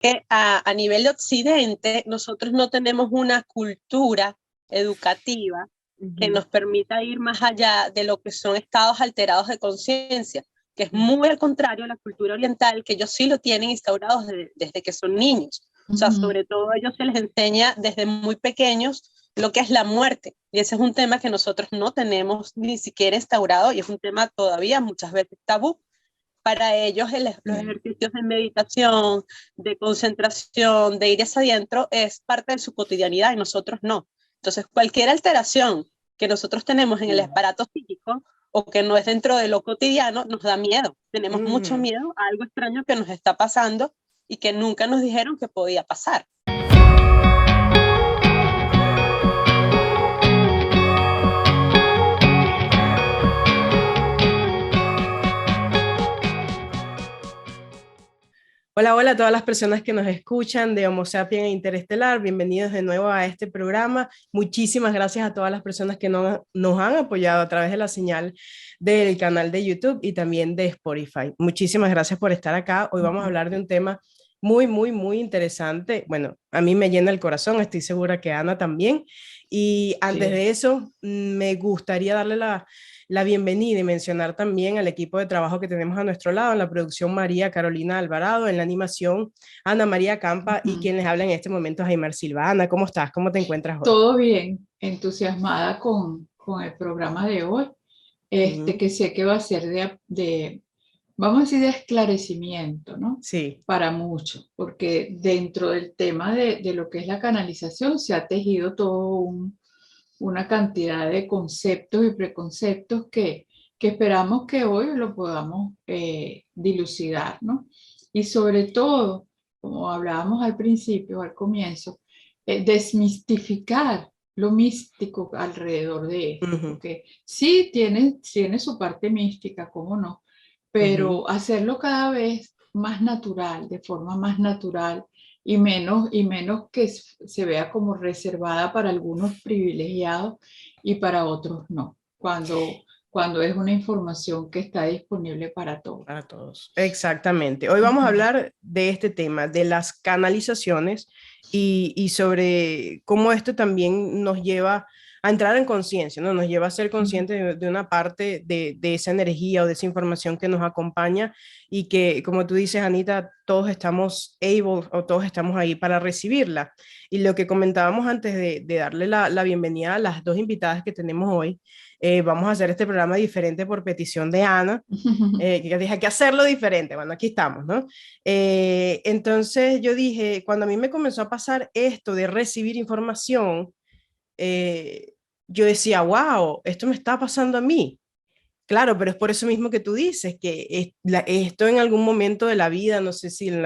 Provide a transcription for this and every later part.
que a nivel de Occidente nosotros no tenemos una cultura educativa que nos permita ir más allá de lo que son estados alterados de conciencia, que es muy al contrario a la cultura oriental, que ellos sí lo tienen instaurados desde que son niños. O sea, sobre todo a ellos se les enseña desde muy pequeños lo que es la muerte. Y ese es un tema que nosotros no tenemos ni siquiera instaurado y es un tema todavía muchas veces tabú. Para ellos los ejercicios de meditación, de concentración, de ir hacia adentro es parte de su cotidianidad y nosotros no. Entonces, cualquier alteración que nosotros tenemos en el aparato psíquico o que no es dentro de lo cotidiano nos da miedo. Tenemos mucho miedo a algo extraño que nos está pasando y que nunca nos dijeron que podía pasar. Hola, hola a todas las personas que nos escuchan de Homo Sapiens e Interestelar. Bienvenidos de nuevo a este programa. Muchísimas gracias a todas las personas que nos han apoyado a través de la señal del canal de YouTube y también de Spotify. Muchísimas gracias por estar acá. Hoy vamos a hablar de un tema muy, muy, muy interesante. Bueno, a mí me llena el corazón, estoy segura que a Ana también. Y antes de eso, me gustaría darle la bienvenida y mencionar también al equipo de trabajo que tenemos a nuestro lado, en la producción María Carolina Alvarado, en la animación Ana María Campa y quien les habla en este momento Jaimar Silva. Ana, ¿cómo estás? ¿Cómo te encuentras hoy? Todo bien, entusiasmada con el programa de hoy, que sé que va a ser vamos a decir, de esclarecimiento, ¿no? Sí. Para muchos, porque dentro del tema de lo que es la canalización se ha tejido una cantidad de conceptos y preconceptos que esperamos que hoy lo podamos dilucidar, ¿no? Y sobre todo, como hablábamos al principio, al comienzo, desmistificar lo místico alrededor de esto, porque sí tiene su parte mística, cómo no, pero hacerlo cada vez más natural, de forma más natural, y menos que se vea como reservada para algunos privilegiados y para otros no, cuando es una información que está disponible para todos. Para todos. Exactamente. Hoy vamos a hablar de este tema, de las canalizaciones y sobre cómo esto también nos lleva a entrar en conciencia, ¿no? Nos lleva a ser conscientes de una parte de esa energía o de esa información que nos acompaña y que, como tú dices, Anita, todos estamos able o todos estamos ahí para recibirla. Y lo que comentábamos antes de darle la bienvenida a las dos invitadas que tenemos hoy, vamos a hacer este programa diferente por petición de Ana, que dije que hacerlo diferente. Bueno, aquí estamos, ¿no? Entonces yo dije, cuando a mí me comenzó a pasar esto de recibir información, yo decía, wow, esto me está pasando a mí. Claro, pero es por eso mismo que tú dices, que esto en algún momento de la vida, no sé si en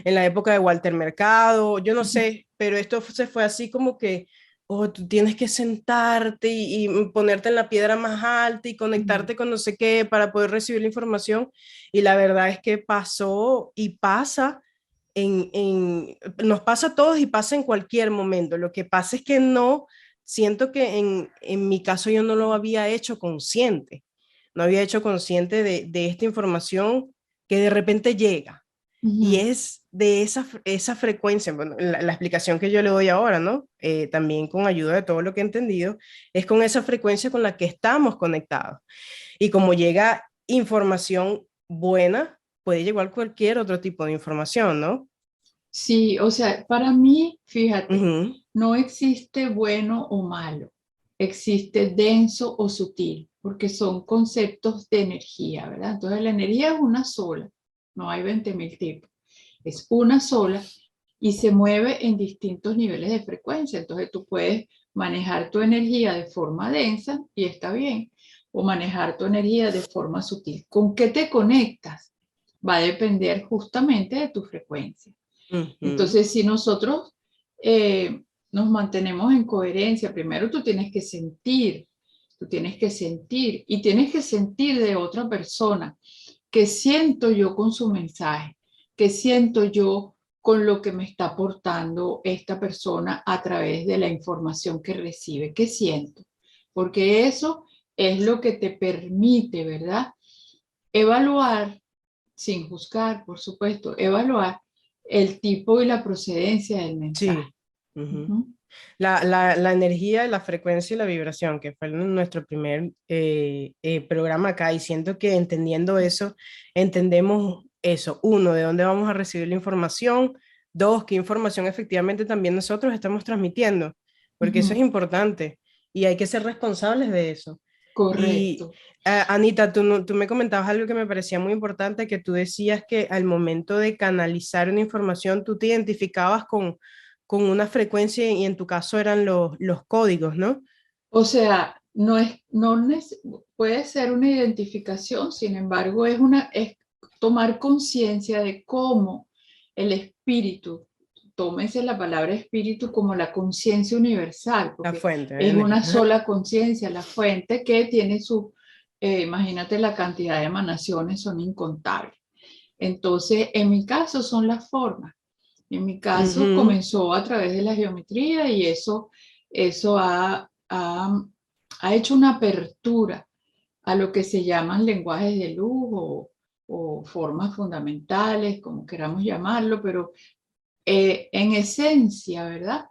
la época de Walter Mercado, yo no sé, pero esto se fue así como que, oh, tú tienes que sentarte y ponerte en la piedra más alta y conectarte con no sé qué para poder recibir la información. Y la verdad es que pasó y pasa nos pasa a todos y pasa en cualquier momento. Lo que pasa es que no, siento que en mi caso yo no lo había hecho consciente, no había hecho consciente de esta información que de repente llega. Y es de esa frecuencia, bueno, la explicación que yo le doy ahora, ¿no? También con ayuda de todo lo que he entendido, es con esa frecuencia con la que estamos conectados. Y como llega información buena, puede llegar cualquier otro tipo de información, ¿no? Sí, o sea, para mí, fíjate, no existe bueno o malo, existe denso o sutil, porque son conceptos de energía, ¿verdad? Entonces la energía es una sola, no hay 20.000 tipos, es una sola y se mueve en distintos niveles de frecuencia. Entonces tú puedes manejar tu energía de forma densa y está bien, o manejar tu energía de forma sutil. ¿Con qué te conectas? Va a depender justamente de tu frecuencia. Entonces, si nosotros nos mantenemos en coherencia, primero tú tienes que sentir y tienes que sentir de otra persona qué siento yo con su mensaje, qué siento yo con lo que me está aportando esta persona a través de la información que recibe, qué siento, porque eso es lo que te permite, ¿verdad? Evaluar, sin juzgar, por supuesto, evaluar el tipo y la procedencia del mensaje. Sí. La energía, la frecuencia y la vibración, que fue nuestro primer programa acá, y siento que entendiendo eso, entendemos eso. Uno, de dónde vamos a recibir la información. Dos, qué información efectivamente también nosotros estamos transmitiendo, porque eso es importante y hay que ser responsables de eso. Y Correcto. Anita, tú me comentabas algo que me parecía muy importante, que tú decías que al momento de canalizar una información, tú te identificabas con una frecuencia y en tu caso eran los códigos, ¿no? O sea, puede ser una identificación, sin embargo, es tomar conciencia de cómo el espíritu, tómese la palabra espíritu como la conciencia universal, La porque fuente, es una energía. sola conciencia, la fuente que tiene imagínate la cantidad de emanaciones, son incontables. Entonces, en mi caso son las formas. En mi caso comenzó a través de la geometría y eso ha hecho una apertura a lo que se llaman lenguajes de luz o formas fundamentales, como queramos llamarlo, pero en esencia, ¿verdad?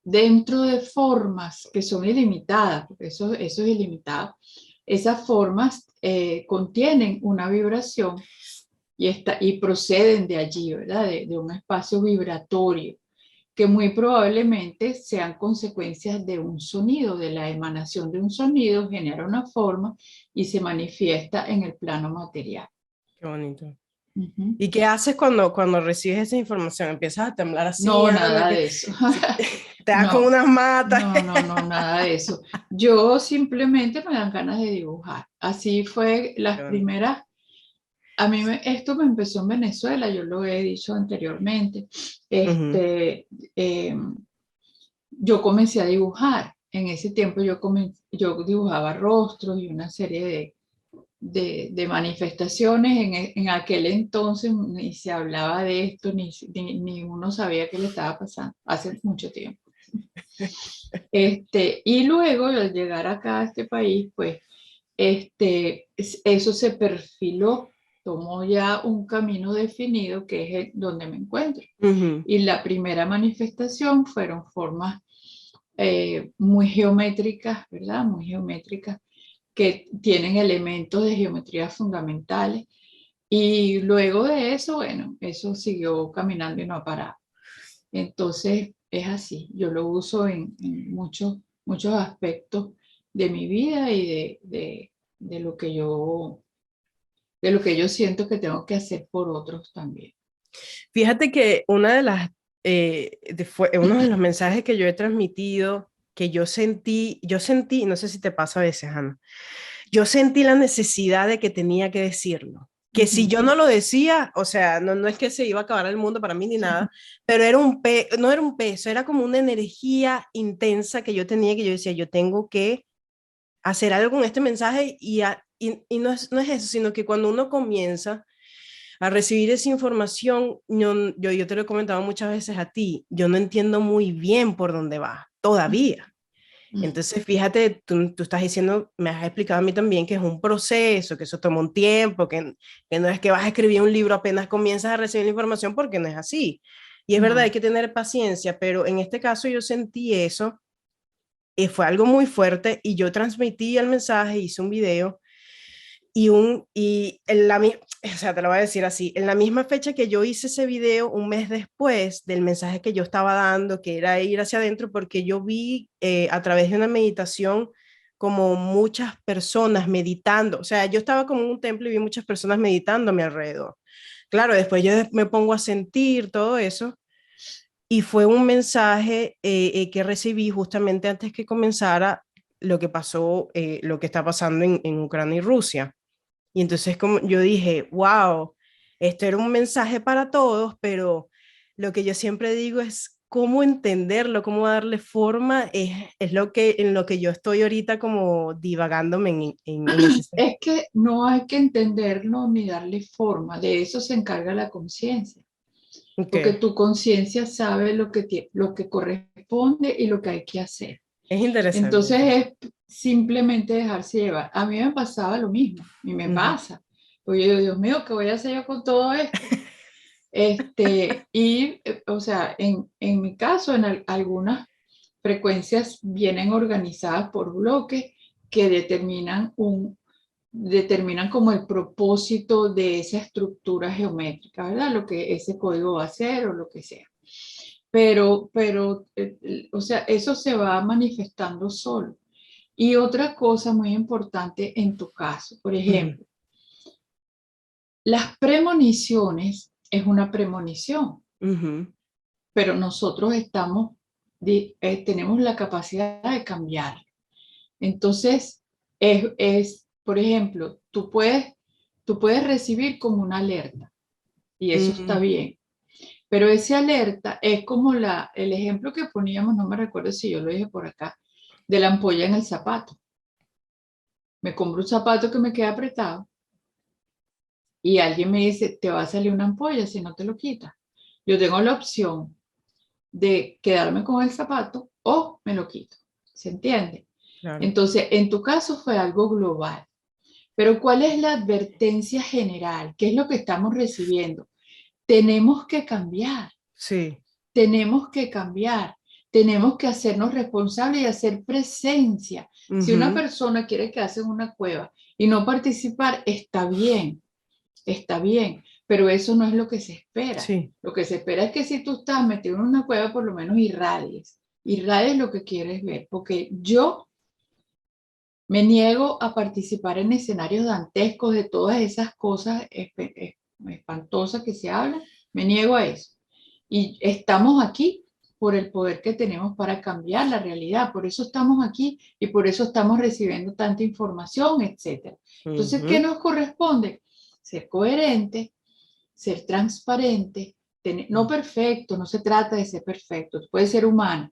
Dentro de formas que son ilimitadas, porque eso es ilimitado, esas formas contienen una vibración y proceden de allí, ¿verdad? De un espacio vibratorio que muy probablemente sean consecuencias de un sonido, de la emanación de un sonido, genera una forma y se manifiesta en el plano material. Qué bonito. ¿Y qué haces cuando recibes esa información? ¿Empiezas a temblar así? No, nada de eso. Te das con unas matas. No, nada de eso. Yo simplemente me dan ganas de dibujar. Así fue las primeras. Esto me empezó en Venezuela, yo lo he dicho anteriormente. Yo comencé a dibujar. En ese tiempo yo dibujaba rostros y una serie de manifestaciones. En aquel entonces ni se hablaba de esto, ni uno sabía qué le estaba pasando, hace mucho tiempo. Y luego al llegar acá a este país, pues eso se perfiló, tomó ya un camino definido que es donde me encuentro. Y la primera manifestación fueron formas muy geométricas, ¿verdad? Muy geométricas, que tienen elementos de geometría fundamentales. Y luego de eso, bueno, eso siguió caminando y no ha parado. Entonces, es así. Yo lo uso en muchos aspectos de mi vida y de lo que yo siento que tengo que hacer por otros también. Fíjate que uno de los mensajes que yo he transmitido, que yo sentí, no sé si te pasa a veces, Ana, yo sentí la necesidad de que tenía que decirlo. Que si yo no lo decía, o sea, no es que se iba a acabar el mundo para mí ni nada, pero no era un peso, era como una energía intensa que yo tenía, que yo decía, yo tengo que hacer algo con este mensaje y no es eso, sino que cuando uno comienza a recibir esa información, yo te lo he comentado muchas veces a ti, yo no entiendo muy bien por dónde va, todavía. Entonces, fíjate, tú estás diciendo, me has explicado a mí también que es un proceso, que eso toma un tiempo, que no es que vas a escribir un libro apenas comienzas a recibir la información, porque no es así. Y es verdad, hay que tener paciencia, pero en este caso yo sentí eso, fue algo muy fuerte y yo transmití el mensaje, hice un video y o sea, te lo voy a decir así, en la misma fecha que yo hice ese video, un mes después del mensaje que yo estaba dando, que era ir hacia adentro, porque yo vi a través de una meditación como muchas personas meditando, o sea, yo estaba como en un templo y vi muchas personas meditando a mi alrededor. Claro, después yo me pongo a sentir todo eso y fue un mensaje que recibí justamente antes que comenzara lo que pasó, lo que está pasando en Ucrania y Rusia. Y entonces como yo dije, wow, esto era un mensaje para todos, pero lo que yo siempre digo es cómo entenderlo, cómo darle forma, es en lo que yo estoy ahorita como divagándome en ese sentido. Es que no hay que entenderlo ni darle forma, de eso se encarga la conciencia. Porque tu conciencia sabe lo que corresponde y lo que hay que hacer. Es interesante. Entonces es simplemente dejarse llevar. A mí me pasaba lo mismo y me pasa. Porque yo digo, Dios mío, ¿qué voy a hacer yo con todo esto? O sea, en mi caso, algunas frecuencias vienen organizadas por bloques que determinan como el propósito de esa estructura geométrica, ¿verdad? Lo que ese código va a hacer o lo que sea. Pero o sea, eso se va manifestando solo. Y otra cosa muy importante en tu caso, por ejemplo, las premoniciones es una premonición, pero nosotros tenemos la capacidad de cambiar. Entonces, por ejemplo, tú puedes recibir como una alerta y eso está bien. Pero ese alerta es como el ejemplo que poníamos, no me recuerdo si yo lo dije por acá, de la ampolla en el zapato. Me compro un zapato que me queda apretado y alguien me dice, te va a salir una ampolla si no te lo quitas. Yo tengo la opción de quedarme con el zapato o me lo quito. ¿Se entiende? Claro. Entonces, en tu caso fue algo global. Pero ¿cuál es la advertencia general? ¿Qué es lo que estamos recibiendo? Tenemos que cambiar. Sí. Tenemos que cambiar. Tenemos que hacernos responsables y hacer presencia. Si una persona quiere quedarse en una cueva y no participar, está bien, pero eso no es lo que se espera. Sí. Lo que se espera es que si tú estás metido en una cueva, por lo menos irradies lo que quieres ver, porque yo me niego a participar en escenarios dantescos de todas esas cosas espantosas que se hablan, me niego a eso. Y estamos aquí por el poder que tenemos para cambiar la realidad, por eso estamos aquí y por eso estamos recibiendo tanta información, etc. Entonces, ¿qué nos corresponde? Ser coherente, ser transparente, no perfecto, no se trata de ser perfecto, puede ser humano,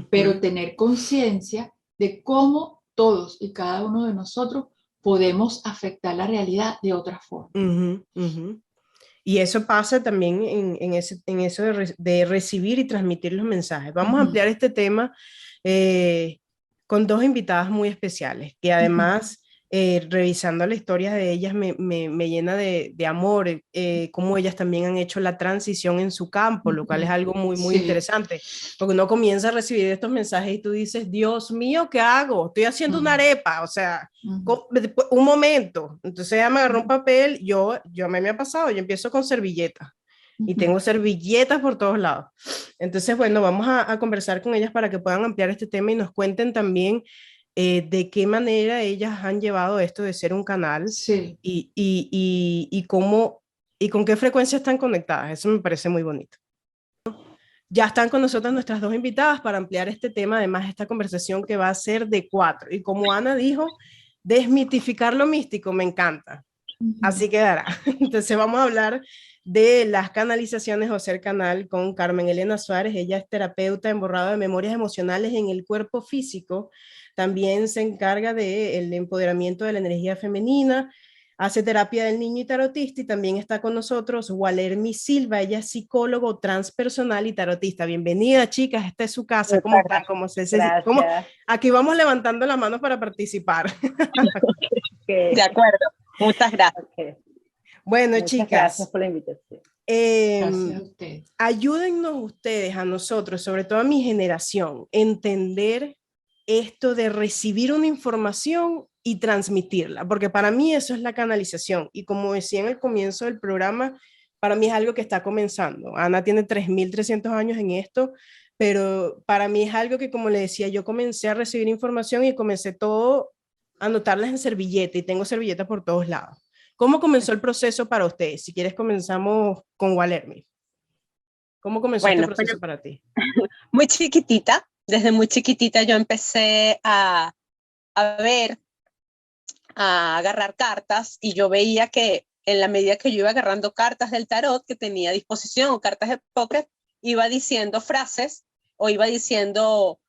pero tener conciencia de cómo todos y cada uno de nosotros podemos afectar la realidad de otra forma. Y eso pasa también en eso de recibir y transmitir los mensajes. Vamos a ampliar este tema con dos invitadas muy especiales, que además, revisando la historia de ellas, me llena de amor, cómo ellas también han hecho la transición en su campo, lo cual es algo muy interesante, porque uno comienza a recibir estos mensajes y tú dices, Dios mío, ¿qué hago? Estoy haciendo una arepa, o sea, un momento. Entonces ella me agarró un papel, a mí me ha pasado, yo empiezo con servilletas y tengo servilletas por todos lados. Entonces, bueno, vamos a conversar con ellas para que puedan ampliar este tema y nos cuenten también de qué manera ellas han llevado esto de ser un canal y cómo y con qué frecuencia están conectadas. Eso me parece muy bonito. Ya están con nosotros nuestras dos invitadas para ampliar este tema, además esta conversación que va a ser de 4. Y como Ana dijo, desmitificar lo místico me encanta. Así quedará. Entonces vamos a hablar de las canalizaciones o ser canal con Carmen Elena Suárez. Ella es terapeuta en borrado de memorias emocionales en el cuerpo físico. También se encarga del empoderamiento de la energía femenina. Hace terapia del niño y tarotista, y también está con nosotros Walermy Silva. Ella es psicólogo transpersonal y tarotista. Bienvenida, chicas, esta es su casa. ¿Cómo están? ¿Cómo? Aquí vamos levantando las manos para participar. De acuerdo, muchas gracias. Bueno, muchas chicas, gracias por la invitación. Gracias a ustedes. Ayúdennos ustedes, a nosotros, sobre todo a mi generación, entender esto de recibir una información y transmitirla, porque para mí eso es la canalización. Y como decía en el comienzo del programa, para mí es algo que está comenzando. Ana tiene 3.300 años en esto, pero para mí es algo que, como le decía, yo comencé a recibir información y comencé todo a anotarlas en servilleta, y tengo servilletas por todos lados. ¿Cómo comenzó el proceso para ustedes? Si quieres, comenzamos con Walermy. ¿Cómo comenzó este proceso para ti? Muy chiquitita, desde muy chiquitita yo empecé a agarrar cartas, y yo veía que en la medida que yo iba agarrando cartas del tarot que tenía a disposición o cartas de póker, iba diciendo frases o iba diciendo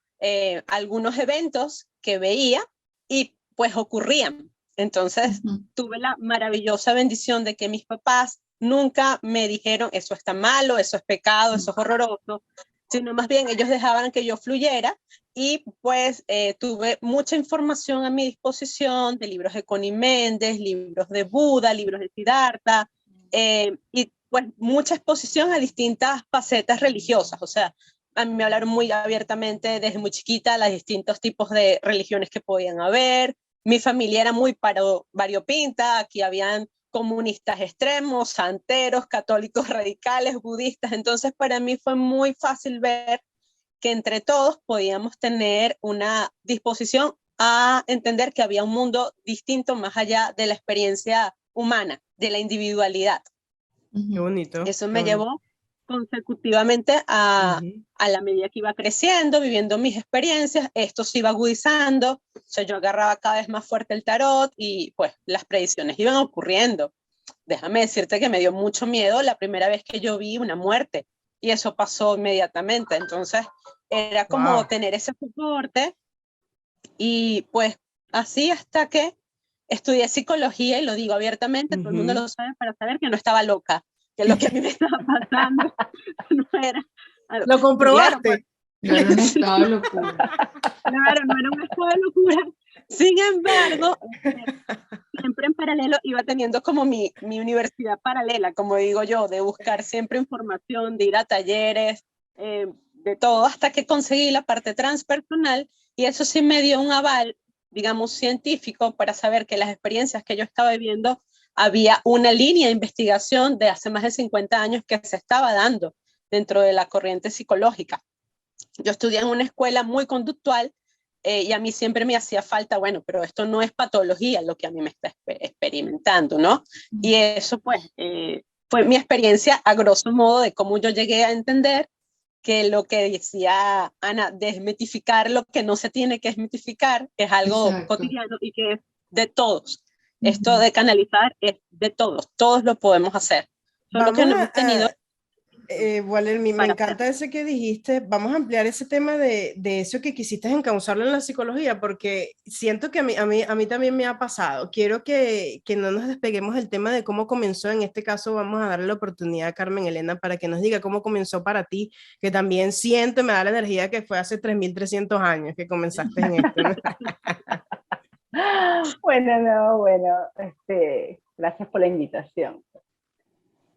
algunos eventos que veía y pues ocurrían. Entonces tuve la maravillosa bendición de que mis papás nunca me dijeron eso está malo, eso es pecado, eso es horroroso, sino más bien ellos dejaban que yo fluyera. Y pues tuve mucha información a mi disposición de libros de Connie Méndez, libros de Buda, libros de Siddhartha, y pues mucha exposición a distintas facetas religiosas, o sea, a mí me hablaron muy abiertamente desde muy chiquita los distintos tipos de religiones que podían haber. Mi familia era muy variopinta, aquí habían comunistas extremos, santeros, católicos radicales, budistas, entonces para mí fue muy fácil ver que entre todos podíamos tener una disposición a entender que había un mundo distinto más allá de la experiencia humana, de la individualidad. Qué bonito. Eso me llevó consecutivamente a la medida que iba creciendo, viviendo mis experiencias, esto se iba agudizando, o sea, yo agarraba cada vez más fuerte el tarot y pues las predicciones iban ocurriendo. Déjame decirte que me dio mucho miedo la primera vez que yo vi una muerte y eso pasó inmediatamente, entonces era como tener ese soporte y pues así hasta que estudié psicología y lo digo abiertamente, todo el mundo lo sabe para saber que no estaba loca, que lo que a mí me estaba pasando no era... ¿Lo comprobaste? No era un estado de locura. Claro, no era un estado de locura. Sin embargo, siempre en paralelo iba teniendo como mi universidad paralela, como digo yo, de buscar siempre información, de ir a talleres, de todo, hasta que conseguí la parte transpersonal y eso sí me dio un aval, digamos, científico para saber que las experiencias que yo estaba viviendo había una línea de investigación de hace más de 50 años que se estaba dando dentro de la corriente psicológica. Yo estudié en una escuela muy conductual y a mí siempre me hacía falta, bueno, pero esto no es patología lo que a mí me está experimentando, ¿no? Y eso pues fue mi experiencia a grosso modo de cómo yo llegué a entender que lo que decía Ana, desmitificar lo que no se tiene que desmitificar es algo cotidiano y que es de todos. Esto de canalizar es de todos, todos lo podemos hacer. Solo que no hemos tenido... Waler, me encanta eso que dijiste. Vamos a ampliar ese tema de eso que quisiste encauzarlo en la psicología, porque siento que a mí también me ha pasado. Quiero que no nos despeguemos del tema de cómo comenzó. En este caso vamos a darle la oportunidad a Carmen Elena para que nos diga cómo comenzó para ti, que también siento, me da la energía que fue hace 3.300 años que comenzaste en esto, ¿no? Bueno, gracias por la invitación.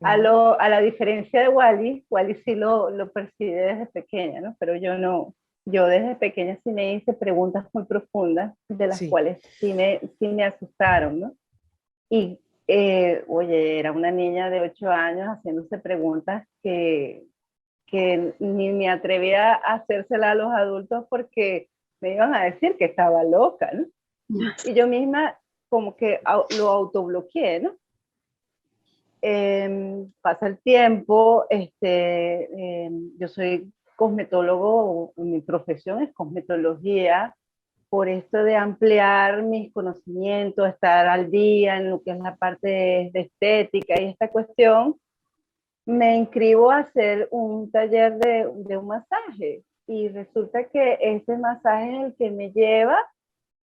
A la diferencia de Wally sí lo percibe desde pequeña, ¿no? Pero yo no. Yo desde pequeña sí me hice preguntas muy profundas, de las cuales sí me asustaron, ¿no? Y, oye, era una niña de 8 años haciéndose preguntas que ni me atrevía a hacérselas a los adultos porque me iban a decir que estaba loca, ¿no? Y yo misma como que lo autobloqueé, ¿no? Pasa el tiempo, yo soy cosmetólogo, mi profesión es cosmetología, por esto de ampliar mis conocimientos, estar al día en lo que es la parte de estética y esta cuestión, me inscribo a hacer un taller de un masaje y resulta que ese masaje es el que me lleva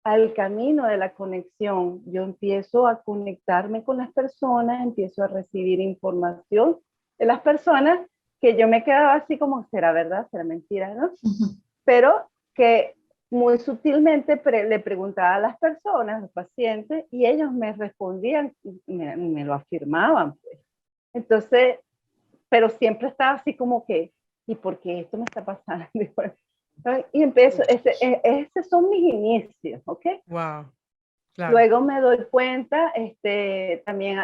al camino de la conexión. Yo empiezo a conectarme con las personas, empiezo a recibir información de las personas que yo me quedaba así como, ¿será verdad? ¿Será mentira? ¿No? Pero que muy sutilmente le preguntaba a las personas, a los pacientes, y ellos me respondían, me lo afirmaban. Pues. Entonces, pero siempre estaba así como que, ¿y por qué esto me está pasando? Y empiezo, esos son mis inicios, ¿ok? Wow. Claro. Luego me doy cuenta, también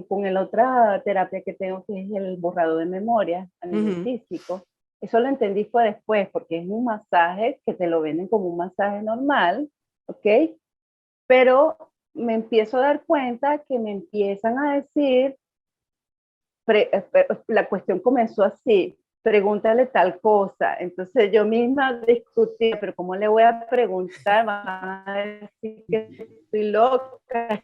con la otra terapia que tengo, que es el borrado de memoria a nivel físico. Eso lo entendí fue después, porque es un masaje que te lo venden como un masaje normal, ¿ok? Pero me empiezo a dar cuenta que me empiezan a decir, la cuestión comenzó así, pregúntale tal cosa. Entonces yo misma discutía, pero ¿cómo le voy a preguntar? Van a decir que estoy loca.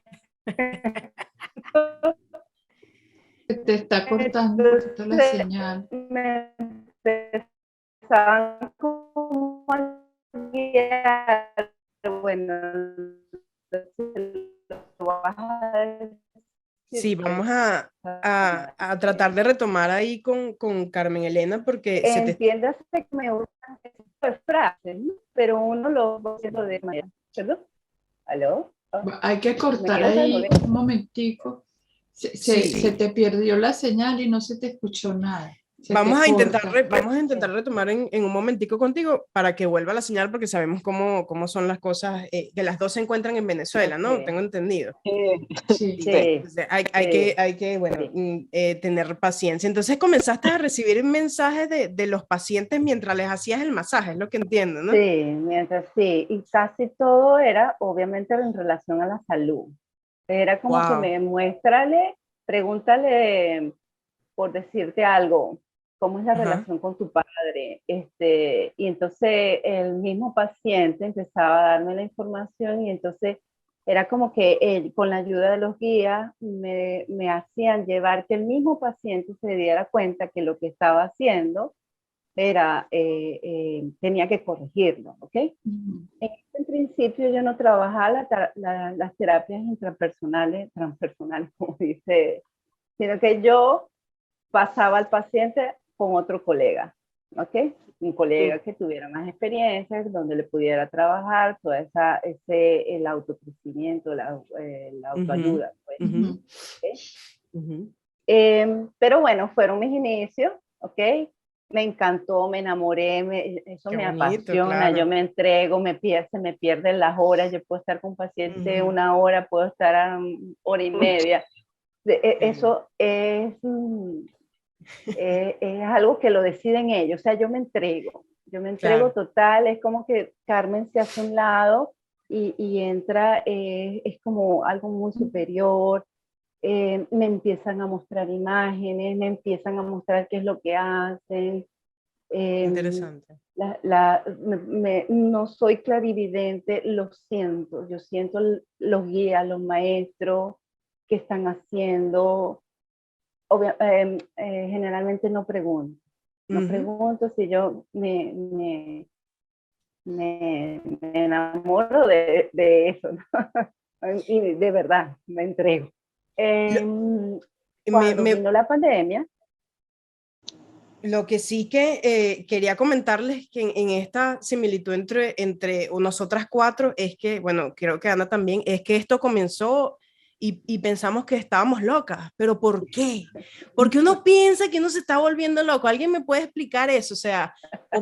Te está cortando un poquito la señal. Me empezaban como a guiar. Bueno, lo vas a decir. Sí, vamos a tratar de retomar ahí con Carmen Elena porque entiéndase que me gustan esas frases, ¿no? Pero uno lo va haciendo de manera. ¿Perdón? ¿Aló? Hay que cortar ahí un momentico. Se te perdió la señal y no se te escuchó nada. Vamos a intentar retomar en un momentico contigo para que vuelva la señal, porque sabemos cómo son las cosas, que las dos se encuentran en Venezuela, ¿no? Tengo entendido. Sí. Entonces, hay que bueno, tener paciencia. Entonces comenzaste a recibir mensajes de los pacientes mientras les hacías el masaje, es lo que entiendo, ¿no? Sí, y casi todo era obviamente en relación a la salud. Era como que pregúntale, por decirte algo, cómo es la relación con tu padre. Y entonces el mismo paciente empezaba a darme la información y entonces era como que con la ayuda de los guías me hacían llevar que el mismo paciente se diera cuenta que lo que estaba haciendo tenía que corregirlo, ¿ok? En principio yo no trabajaba las terapias transpersonales, como dice, sino que yo pasaba al paciente con otro colega, ¿ok? Un colega que tuviera más experiencia, donde le pudiera trabajar toda el autocrecimiento, la autoayuda. Pues, ¿okay? Pero bueno, fueron mis inicios, ¿ok? Me encantó, me enamoré, eso me apasiona, claro. Yo me entrego, se me pierden las horas, yo puedo estar con un paciente una hora, puedo estar a hora y media. Eso es algo que lo deciden ellos, o sea, yo me entrego claro. Total, es como que Carmen se hace a un lado y entra, es como algo muy superior, me empiezan a mostrar imágenes, me empiezan a mostrar qué es lo que hacen. Interesante. No soy clarividente, lo siento, yo siento los guías, los maestros que están haciendo. Generalmente no pregunto. No pregunto si yo me enamoro de eso, ¿no? Y de verdad, me entrego. Cuando vino la pandemia. Lo que sí que quería comentarles que en esta similitud entre nosotras cuatro es que, bueno, creo que Ana también, es que esto comenzó y pensamos que estábamos locas, pero ¿por qué? Porque uno piensa que uno se está volviendo loco. ¿Alguien me puede explicar eso? O sea,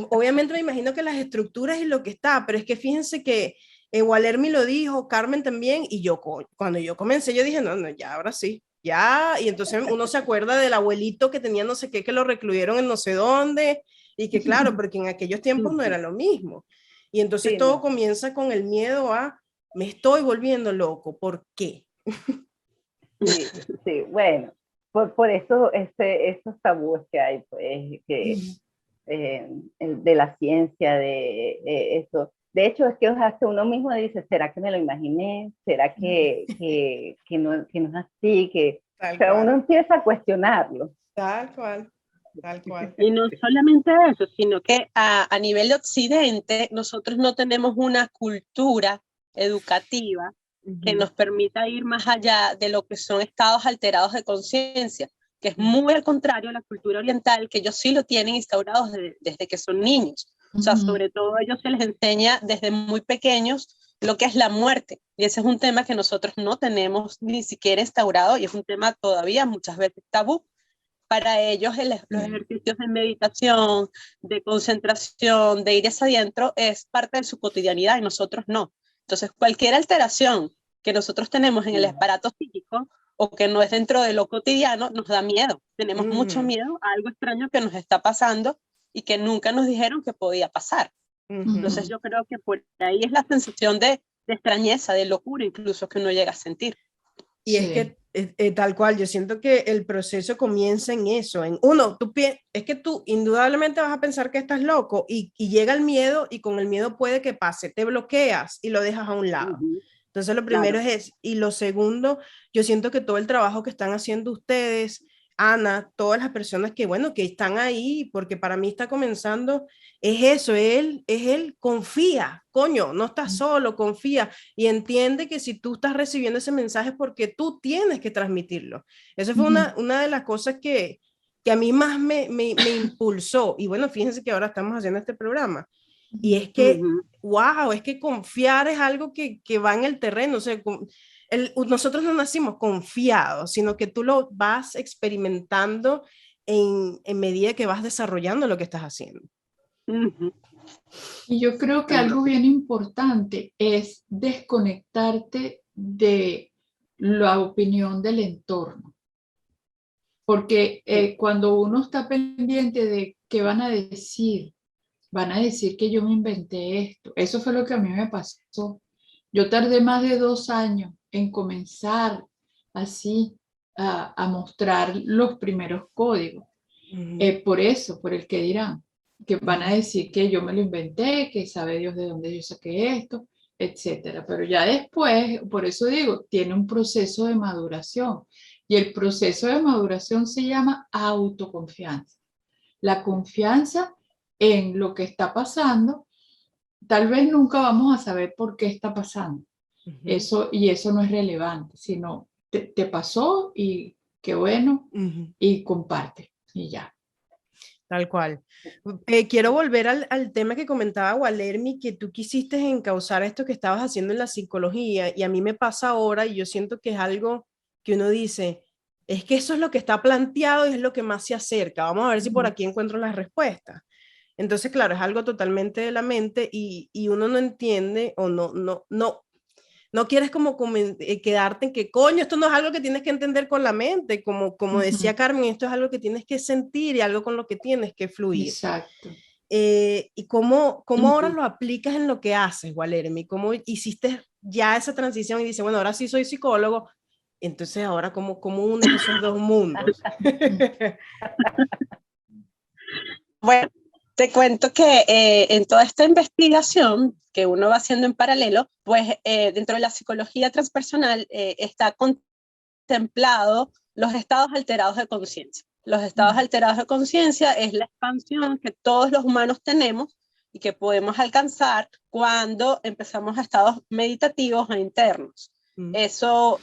obviamente me imagino que las estructuras y lo que está, pero es que fíjense que Walermi lo dijo, Carmen también, y yo cuando yo comencé, yo dije, no, ya, ahora sí. Ya, y entonces uno se acuerda del abuelito que tenía no sé qué, que lo recluyeron en no sé dónde, y que claro, porque en aquellos tiempos no era lo mismo. Y entonces todo comienza con el miedo a, me estoy volviendo loco, ¿por qué? Sí, bueno, por eso estos tabúes que hay, pues, de la ciencia, de eso. De hecho, es que hasta uno mismo dice, ¿será que me lo imaginé? ¿Será que no es así? O sea, uno empieza a cuestionarlo. Tal cual. Y no solamente eso, sino que a nivel de Occidente, nosotros no tenemos una cultura educativa que nos permita ir más allá de lo que son estados alterados de conciencia, que es muy al contrario a la cultura oriental, que ellos sí lo tienen instaurados desde que son niños. O sea, sobre todo a ellos se les enseña desde muy pequeños lo que es la muerte. Y ese es un tema que nosotros no tenemos ni siquiera instaurado y es un tema todavía muchas veces tabú. Para ellos los ejercicios de meditación, de concentración, de ir hacia adentro, es parte de su cotidianidad y nosotros no. Entonces, cualquier alteración que nosotros tenemos en el aparato psíquico o que no es dentro de lo cotidiano, nos da miedo. Tenemos mucho miedo a algo extraño que nos está pasando y que nunca nos dijeron que podía pasar. Entonces, yo creo que por ahí es la sensación de extrañeza, de locura incluso que uno llega a sentir. Y es que tal cual, yo siento que el proceso comienza en eso, es que tú indudablemente vas a pensar que estás loco y llega el miedo y con el miedo puede que pase, te bloqueas y lo dejas a un lado. Entonces lo primero es, y lo segundo, yo siento que todo el trabajo que están haciendo ustedes, Ana, todas las personas que, bueno, que están ahí, porque para mí está comenzando, es eso, él confía, coño, no estás solo, confía y entiende que si tú estás recibiendo ese mensaje es porque tú tienes que transmitirlo. Eso fue una de las cosas que a mí más me impulsó. Y bueno, fíjense que ahora estamos haciendo este programa. Y es que, wow, es que confiar es algo que va en el terreno. O sea, nosotros no nacimos confiados, sino que tú lo vas experimentando en medida que vas desarrollando lo que estás haciendo. Y yo creo que algo bien importante es desconectarte de la opinión del entorno. Porque cuando uno está pendiente de qué van a decir que yo me inventé esto. Eso fue lo que a mí me pasó. Yo tardé más de 2 años en comenzar así a mostrar los primeros códigos. Por eso, por el que dirán, que van a decir que yo me lo inventé, que sabe Dios de dónde yo saqué esto, etcétera. Pero ya después, por eso digo, tiene un proceso de maduración. Y el proceso de maduración se llama autoconfianza. La confianza en lo que está pasando, tal vez nunca vamos a saber por qué está pasando. Eso no es relevante, sino te pasó y qué bueno, y comparte y ya. Tal cual. Quiero volver al tema que comentaba Gualermi, que tú quisiste encauzar esto que estabas haciendo en la psicología, y a mí me pasa ahora, y yo siento que es algo que uno dice, es que eso es lo que está planteado y es lo que más se acerca. Vamos a ver si por aquí encuentro las respuestas. Entonces, claro, es algo totalmente de la mente y uno no entiende o no quieres como quedarte en que, coño, esto no es algo que tienes que entender con la mente, como decía Carmen, esto es algo que tienes que sentir y algo con lo que tienes que fluir. Exacto. ¿Y cómo ahora lo aplicas en lo que haces, Gualermi? ¿Cómo hiciste ya esa transición y dices, bueno, ahora sí soy psicólogo, entonces ahora cómo unes esos dos mundos? Bueno, te cuento que en toda esta investigación que uno va haciendo en paralelo, pues dentro de la psicología transpersonal está contemplado los estados alterados de conciencia. Los estados alterados de conciencia es la expansión que todos los humanos tenemos y que podemos alcanzar cuando empezamos a estados meditativos e internos. Eso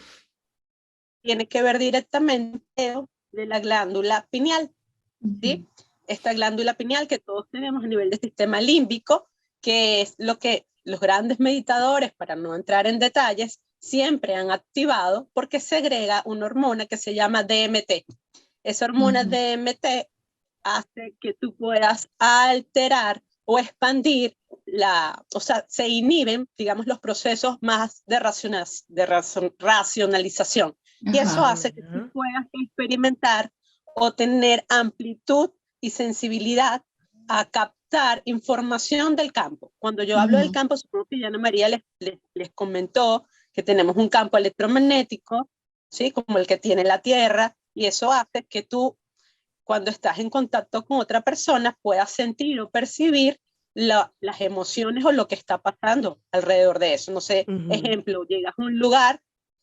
tiene que ver directamente de la glándula pineal, ¿sí? Esta glándula pineal que todos tenemos a nivel del sistema límbico, que es lo que los grandes meditadores, para no entrar en detalles, siempre han activado porque segrega una hormona que se llama DMT. Esa hormona DMT hace que tú puedas alterar o expandir o sea, se inhiben, digamos, los procesos más de racionalización. Y eso hace que tú puedas experimentar o tener amplitud y sensibilidad a captar información del campo. Cuando yo hablo del campo, supongo que ya Ana María les comentó que tenemos un campo electromagnético, ¿sí? Como el que tiene la Tierra, y eso hace que tú, cuando estás en contacto con otra persona, puedas sentir o percibir las emociones o lo que está pasando alrededor de eso. No sé, ejemplo, llegas a un lugar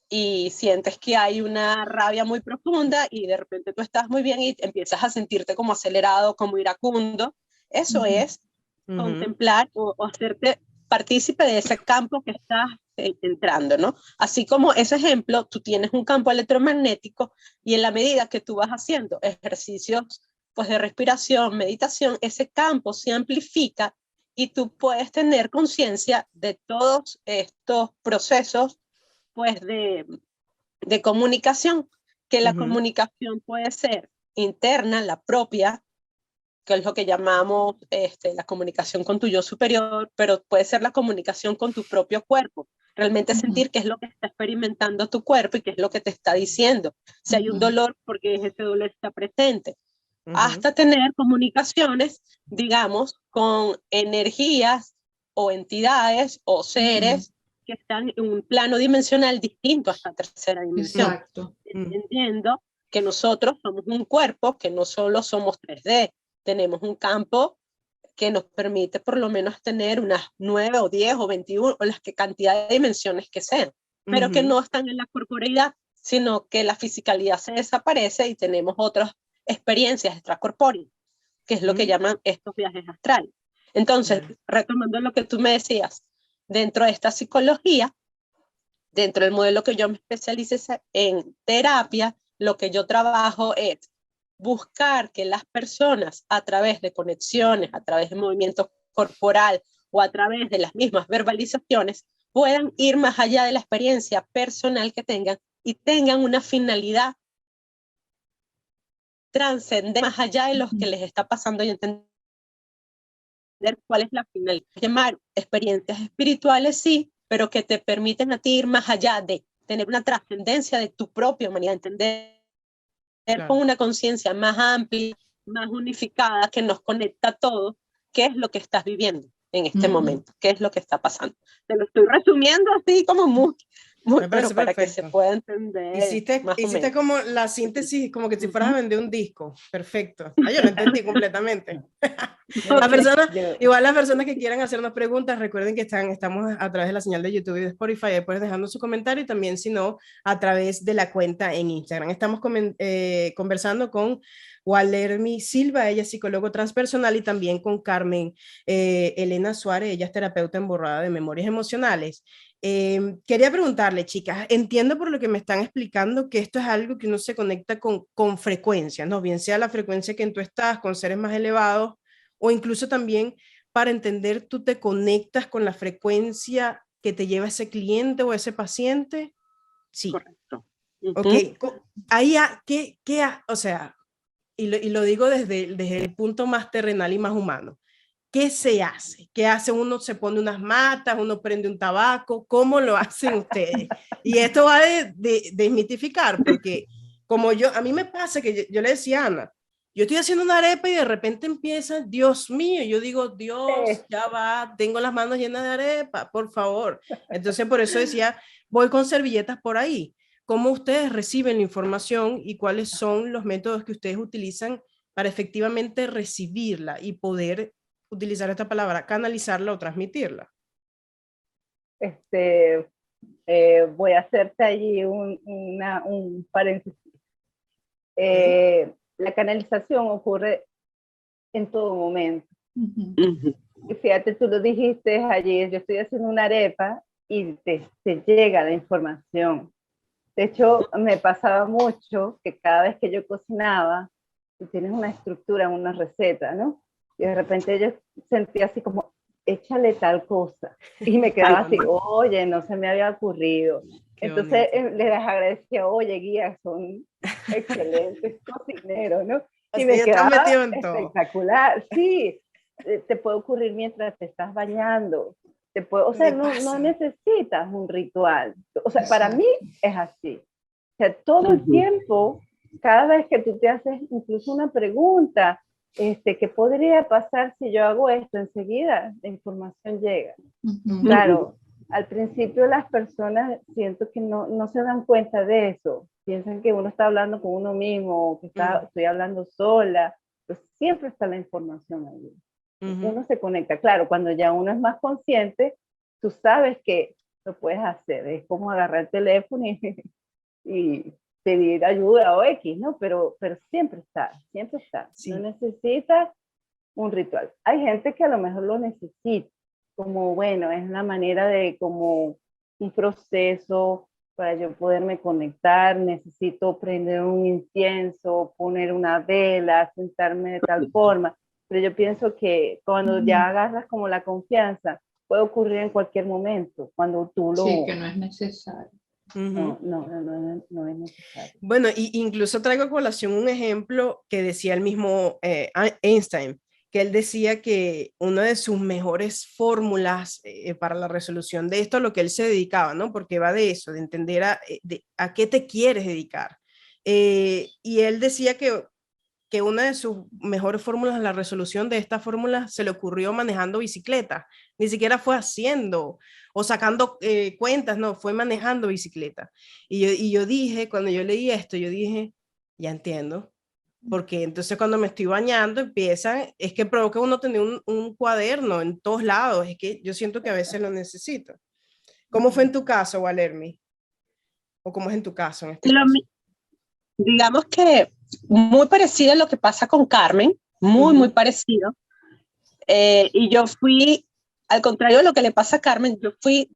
y sientes que hay una rabia muy profunda y de repente tú estás muy bien y empiezas a sentirte como acelerado, como iracundo. Eso es contemplar o hacerte partícipe de ese campo que estás entrando, ¿no? Así como ese ejemplo, tú tienes un campo electromagnético y en la medida que tú vas haciendo ejercicios pues, de respiración, meditación, ese campo se amplifica y tú puedes tener conciencia de todos estos procesos pues de comunicación, que la comunicación puede ser interna, la propia, que es lo que llamamos la comunicación con tu yo superior, pero puede ser la comunicación con tu propio cuerpo, realmente sentir qué es lo que está experimentando tu cuerpo y qué es lo que te está diciendo. Si hay un dolor, porque ese dolor está presente. Hasta tener comunicaciones, digamos, con energías o entidades o seres que están en un plano dimensional distinto a esta tercera dimensión. Exacto. Entendiendo que nosotros somos un cuerpo, que no solo somos 3D, tenemos un campo que nos permite por lo menos tener unas 9 o 10 o 21 o las que cantidad de dimensiones que sean, pero que no están en la corporeidad, sino que la fisicalidad se desaparece y tenemos otras experiencias extracorpóreas, que es lo que llaman estos viajes astrales. Entonces, retomando lo que tú me decías, dentro de esta psicología, dentro del modelo que yo me especialicé en terapia, lo que yo trabajo es buscar que las personas a través de conexiones, a través de movimiento corporal o a través de las mismas verbalizaciones puedan ir más allá de la experiencia personal que tengan y tengan una finalidad trascendente más allá de los que les está pasando y entender cuál es la finalidad. Llamar experiencias espirituales, sí, pero que te permiten a ti ir más allá de tener una trascendencia de tu propia humanidad, entender con una conciencia más amplia, más unificada, que nos conecta a todos, qué es lo que estás viviendo en este momento, qué es lo que está pasando. Te lo estoy resumiendo así como muy pero para que se pueda entender. Hiciste como la síntesis, como que si fueras a vender un disco. Perfecto. Yo lo entendí completamente. Igual las personas que quieran hacernos preguntas, recuerden que estamos a través de la señal de YouTube y de Spotify, después dejando su comentario, y también, si no, a través de la cuenta en Instagram. Estamos conversando con Walermy Silva, ella es psicólogo transpersonal, y también con Carmen Elena Suárez, ella es terapeuta en borrada de memorias emocionales. Quería preguntarle, chicas, entiendo por lo que me están explicando que esto es algo que uno se conecta con frecuencia, ¿no? Bien sea la frecuencia que tú estás con seres más elevados, o incluso también para entender, tú te conectas con la frecuencia que te lleva ese cliente o ese paciente. Sí. Correcto. Ok, ahí, o sea, y lo digo desde el punto más terrenal y más humano. ¿Qué se hace? ¿Qué hace? Uno se pone unas matas, uno prende un tabaco. ¿Cómo lo hacen ustedes? Y esto va de desmitificar, porque como a mí me pasa que yo le decía a Ana, yo estoy haciendo una arepa y de repente empieza, Dios mío, yo digo, Dios, ya va, tengo las manos llenas de arepa, por favor. Entonces por eso decía, voy con servilletas por ahí. ¿Cómo ustedes reciben la información y cuáles son los métodos que ustedes utilizan para efectivamente recibirla y poder utilizar esta palabra, canalizarla o transmitirla? Voy a hacerte allí un paréntesis. La canalización ocurre en todo momento. Y fíjate, tú lo dijiste allí, yo estoy haciendo una arepa y te llega la información. De hecho, me pasaba mucho que cada vez que yo cocinaba, tú tienes una estructura, una receta, ¿no? Y de repente yo sentía así como, échale tal cosa. Y me quedaba así, oye, no se me había ocurrido. Entonces les agradecía, oye, guía, son excelentes cocineros, ¿no? Y me quedaba espectacular. Sí, te puede ocurrir mientras te estás bañando. O sea, no necesitas un ritual. O sea, para mí es así. O sea, todo el tiempo, cada vez que tú te haces incluso una pregunta, ¿qué podría pasar si yo hago esto? Enseguida la información llega. Claro, al principio las personas siento que no se dan cuenta de eso. Piensan que uno está hablando con uno mismo, o que estoy hablando sola. Pues siempre está la información ahí. Uno se conecta. Claro, cuando ya uno es más consciente, tú sabes que lo puedes hacer. Es como agarrar el teléfono y pedir ayuda o X, ¿no? Pero siempre está, siempre está. Sí. No necesitas un ritual. Hay gente que a lo mejor lo necesita, como, bueno, es una manera de, como un proceso para yo poderme conectar, necesito prender un incienso, poner una vela, sentarme de tal forma. Pero yo pienso que cuando ya agarras como la confianza, puede ocurrir en cualquier momento, cuando tú lo... Sí, que no es necesario. No es necesario. Bueno, y incluso traigo a colación un ejemplo que decía el mismo Einstein, que él decía que una de sus mejores fórmulas para la resolución de esto, a lo que él se dedicaba, ¿no? Porque va de eso, de entender a qué te quieres dedicar. Y él decía que una de sus mejores fórmulas, la resolución de esta fórmula, se le ocurrió manejando bicicleta. Ni siquiera fue haciendo o sacando cuentas, no, fue manejando bicicleta. Y yo dije, cuando yo leí esto, yo dije, ya entiendo. Porque entonces cuando me estoy bañando es que provoca uno tener un cuaderno en todos lados. Es que yo siento que a veces lo necesito. ¿Cómo fue en tu caso, Walermy? ¿O cómo es en tu caso? En este caso? Digamos que muy parecido a lo que pasa con Carmen, muy parecido. Y yo fui, al contrario de lo que le pasa a Carmen, yo fui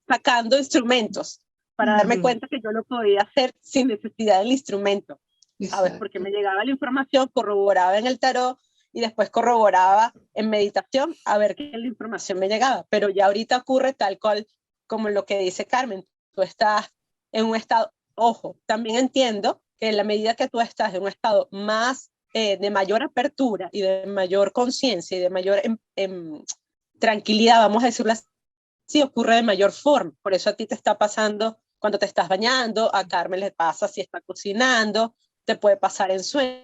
sacando instrumentos para darme cuenta que yo lo podía hacer sin necesidad del instrumento, ¿sabes? Porque me llegaba la información, corroboraba en el tarot y después corroboraba en meditación a ver qué la información me llegaba. Pero ya ahorita ocurre tal cual como lo que dice Carmen, tú estás en un estado, ojo, también entiendo que en la medida que tú estás en un estado más de mayor apertura y de mayor conciencia y de mayor tranquilidad, vamos a decirlo así, ocurre de mayor forma. Por eso a ti te está pasando cuando te estás bañando, a Carmen le pasa si está cocinando, te puede pasar en sueños,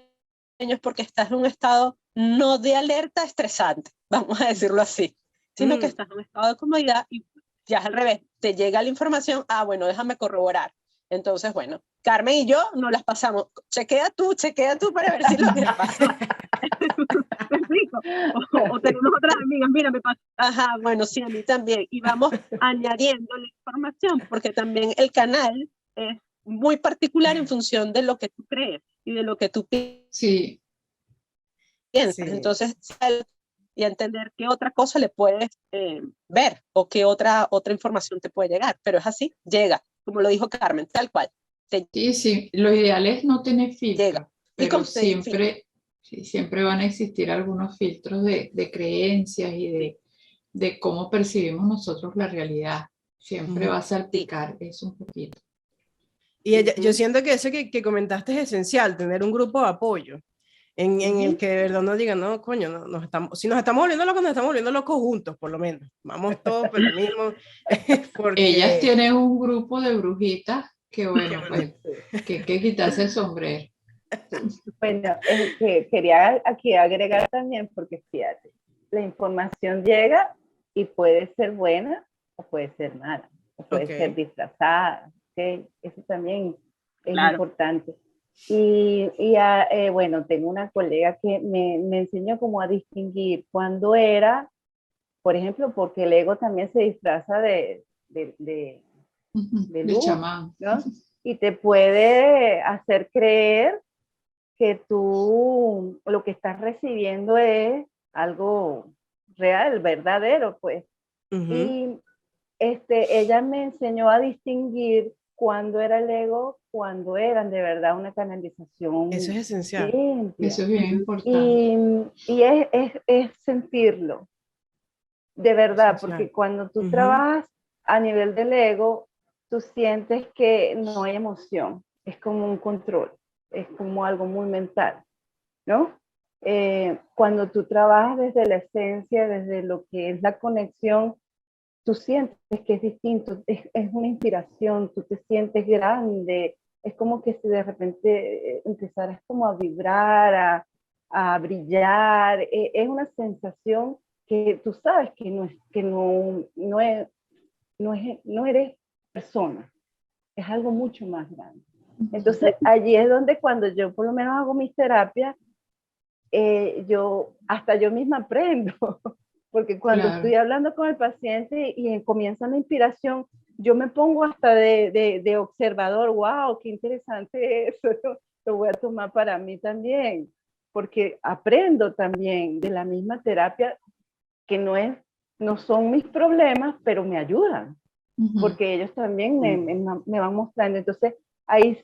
porque estás en un estado no de alerta estresante, vamos a decirlo así, sino que estás en un estado de comodidad y ya es al revés, te llega la información, bueno, déjame corroborar. Entonces, bueno, Carmen y yo nos las pasamos. Chequea tú para ver si lo que pasó. ¿Me explico? O tenemos otras amigas, mira, me pasa. Ajá, bueno, sí, a mí también. Y vamos añadiendo la información, porque también el canal es muy particular en función de lo que tú crees y de lo que tú piensas. Sí. Entonces, y entender qué otra cosa le puedes ver o qué otra información te puede llegar. Pero es así, llega, como lo dijo Carmen, tal cual. Sí, lo ideal es no tener filtros, pero siempre van a existir algunos filtros de creencias y de cómo percibimos nosotros la realidad. Siempre va a salpicar eso un poquito. Y yo siento que eso que comentaste es esencial, tener un grupo de apoyo en el que de verdad no digan, no, coño, si nos estamos volviendo locos juntos, por lo menos. Vamos todos por el mismo. Porque ellas tienen un grupo de brujitas que, bueno, pues, que hay que quitarse el sombrero. Bueno, que quería aquí agregar también, porque fíjate, la información llega y puede ser buena o puede ser mala, o puede ser disfrazada, ¿okay? Eso también es importante. Y bueno, tengo una colega que me enseñó cómo a distinguir cuando era, por ejemplo, porque el ego también se disfraza de luz, chamán, ¿no? Y te puede hacer creer que tú lo que estás recibiendo es algo real, verdadero, pues. Y ella me enseñó a distinguir cuándo era el ego, cuándo eran de verdad una canalización. Eso es esencial. Limpia. Eso es bien importante. Y es sentirlo, de verdad, porque cuando tú trabajas a nivel del ego, tú sientes que no hay emoción, es como un control, es como algo muy mental, ¿no? Cuando tú trabajas desde la esencia, desde lo que es la conexión, tú sientes que es distinto, es una inspiración, tú te sientes grande, es como que si de repente empezaras como a vibrar, a brillar, es una sensación que tú sabes que no eres persona, es algo mucho más grande. Entonces allí es donde cuando yo por lo menos hago mis terapias, yo misma aprendo, porque cuando estoy hablando con el paciente y comienza la inspiración, yo me pongo hasta de observador, wow, qué interesante eso, lo voy a tomar para mí también, porque aprendo también de la misma terapia, que no son mis problemas, pero me ayudan, porque ellos también me van mostrando. Entonces ahí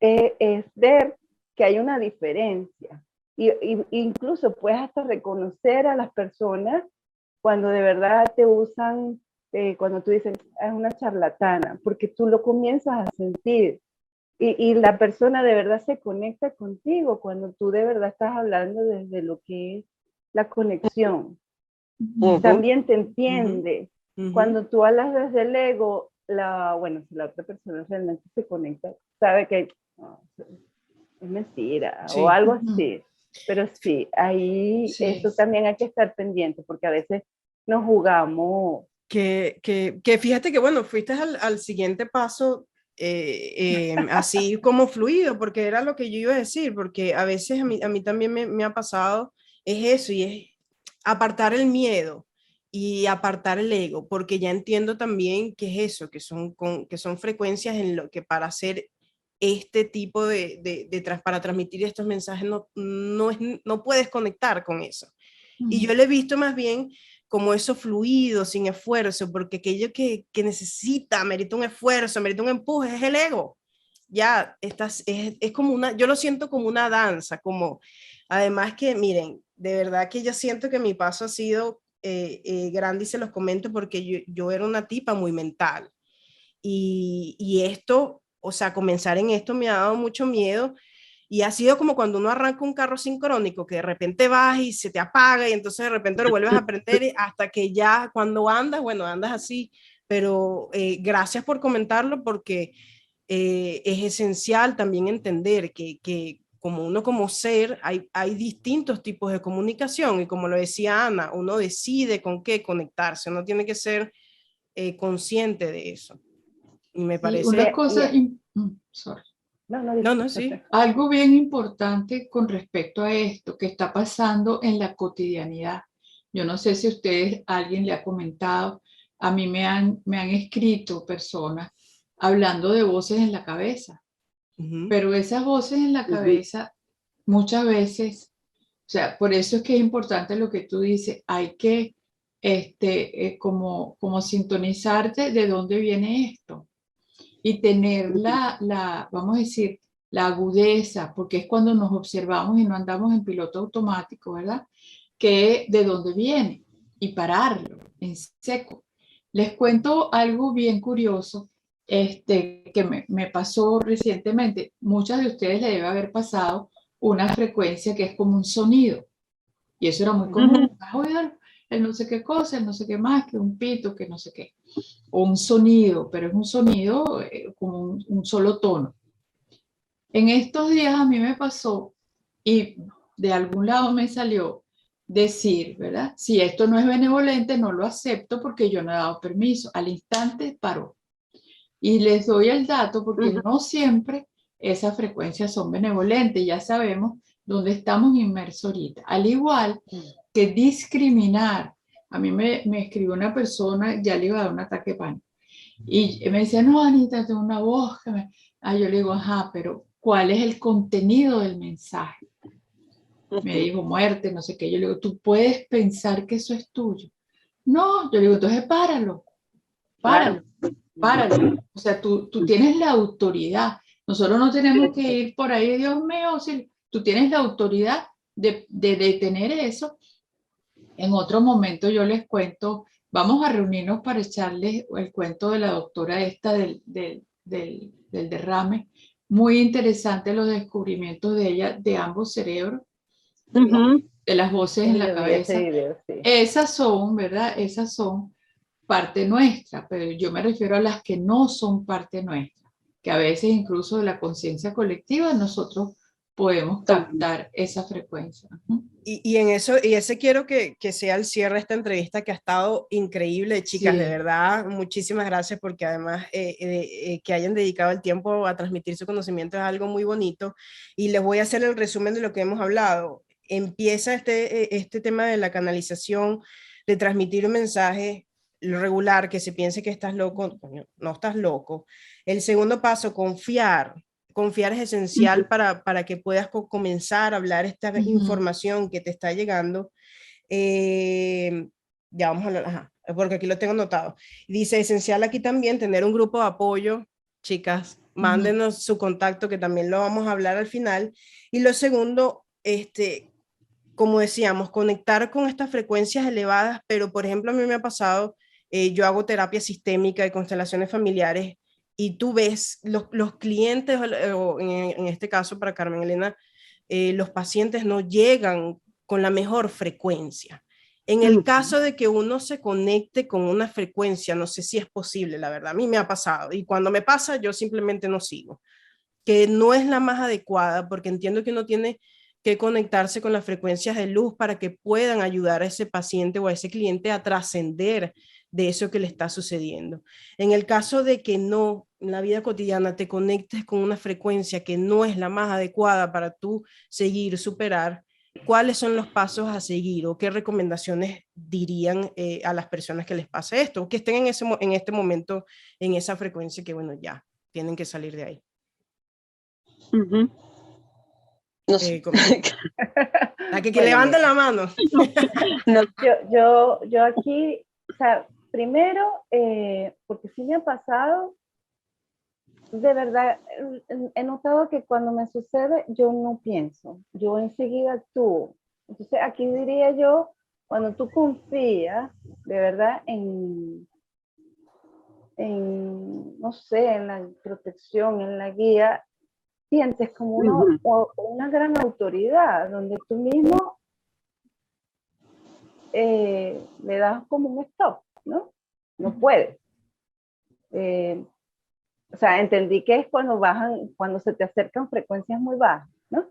es ver que hay una diferencia. Y incluso puedes hasta reconocer a las personas cuando de verdad te usan, cuando tú dices, es una charlatana, porque tú lo comienzas a sentir. Y la persona de verdad se conecta contigo cuando tú de verdad estás hablando desde lo que es la conexión. También te entiende. Cuando tú hablas desde el ego, si la otra persona realmente se conecta, sabe que es mentira o algo así. Pero sí, ahí eso también hay que estar pendiente, porque a veces nos jugamos. Que fíjate que, bueno, fuiste al siguiente paso así como fluido, porque era lo que yo iba a decir, porque a veces a mí también me ha pasado, es eso, y es apartar el miedo y apartar el ego, porque ya entiendo también que es eso, que son frecuencias en lo que para hacer este tipo para transmitir estos mensajes no puedes conectar con eso. Y yo lo he visto más bien como eso fluido, sin esfuerzo, porque aquello que necesita, merita un esfuerzo, merita un empuje, es el ego. Ya, es como yo lo siento como una danza, además que, miren, de verdad que yo siento que mi paso ha sido grande y se los comento porque yo era una tipa muy mental. Y esto, o sea, comenzar en esto me ha dado mucho miedo. Y ha sido como cuando uno arranca un carro sincrónico, que de repente vas y se te apaga y entonces de repente lo vuelves a prender hasta que ya cuando andas, bueno, andas así. Pero gracias por comentarlo porque es esencial también entender que como uno como ser, hay distintos tipos de comunicación y como lo decía Ana, uno decide con qué conectarse, uno tiene que ser consciente de eso. Y me Sí, parece... una cosa, sorry. No, sí. Algo bien importante con respecto a esto que está pasando en la cotidianidad. Yo no sé si ustedes, alguien le ha comentado, a mí me han escrito personas hablando de voces en la cabeza, pero esas voces en la cabeza muchas veces, o sea, por eso es que es importante lo que tú dices, hay que como sintonizarte de dónde viene esto y tener vamos a decir, la agudeza, porque es cuando nos observamos y no andamos en piloto automático, ¿verdad? Que de dónde viene y pararlo en seco. Les cuento algo bien curioso que me pasó recientemente. Muchas de ustedes le debe haber pasado una frecuencia que es como un sonido. Y eso era muy común. ¿Has oído el no sé qué cosa, el no sé qué más, que un pito, que no sé qué? O un sonido, pero es un sonido como un solo tono. En estos días a mí me pasó y de algún lado me salió decir, ¿verdad? Si esto no es benevolente, no lo acepto porque yo no he dado permiso. Al instante paró. Y les doy el dato porque no siempre esas frecuencias son benevolentes. Ya sabemos dónde estamos inmersos ahorita. Al igual que discriminar. A mí me escribió una persona, ya le iba a dar un ataque de pánico. Y me decía, no, Anita, tengo una voz que me... yo le digo, ajá, pero ¿cuál es el contenido del mensaje? Me dijo, muerte, no sé qué. Yo le digo, ¿tú puedes pensar que eso es tuyo? No, yo le digo, entonces páralo, páralo, páralo. O sea, tú tienes la autoridad. Nosotros no tenemos que ir por ahí, Dios mío, si tú tienes la autoridad de detener eso. En otro momento yo les cuento, vamos a reunirnos para echarles el cuento de la doctora esta del derrame. Muy interesante los descubrimientos de ella, de ambos cerebros, de las voces en la cabeza. Video, sí. Esas son, ¿verdad? Esas son parte nuestra, pero yo me refiero a las que no son parte nuestra, que a veces incluso de la conciencia colectiva nosotros podemos captar esa frecuencia. Y en eso, y ese quiero que sea el cierre de esta entrevista que ha estado increíble, chicas, Sí. de verdad, muchísimas gracias porque además que hayan dedicado el tiempo a transmitir su conocimiento es algo muy bonito y les voy a hacer el resumen de lo que hemos hablado. Empieza este tema de la canalización, de transmitir un mensaje regular, que se piense que estás loco, no estás loco. El segundo paso, confiar es esencial para que puedas comenzar a hablar esta información que te está llegando. Ya vamos a hablar, porque aquí lo tengo anotado. Dice, esencial aquí también tener un grupo de apoyo, chicas, mándenos su contacto que también lo vamos a hablar al final. Y lo segundo, como decíamos, conectar con estas frecuencias elevadas, pero por ejemplo a mí me ha pasado, yo hago terapia sistémica y constelaciones familiares y tú ves los clientes, o en este caso para Carmen Elena, los pacientes no llegan con la mejor frecuencia. En el caso de que uno se conecte con una frecuencia, no sé si es posible, la verdad, a mí me ha pasado y cuando me pasa yo simplemente no sigo, que no es la más adecuada porque entiendo que uno tiene que conectarse con las frecuencias de luz para que puedan ayudar a ese paciente o a ese cliente a trascender de eso que le está sucediendo. En el caso de que no, en la vida cotidiana, te conectes con una frecuencia que no es la más adecuada para tú seguir, superar, ¿cuáles son los pasos a seguir o qué recomendaciones dirían a las personas que les pase esto o que estén en este momento en esa frecuencia que, bueno, ya tienen que salir de ahí? No sé. La que levante la mano. No, yo aquí, o sea, primero, porque sí me ha pasado, de verdad, he notado que cuando me sucede, yo no pienso, yo enseguida actúo. Entonces, aquí diría yo cuando tú confías de verdad no sé, en la protección, en la guía, sientes como una gran autoridad, donde tú mismo le das como un stop, ¿no? No puedes. O sea, entendí que es cuando se te acercan frecuencias muy bajas, ¿no?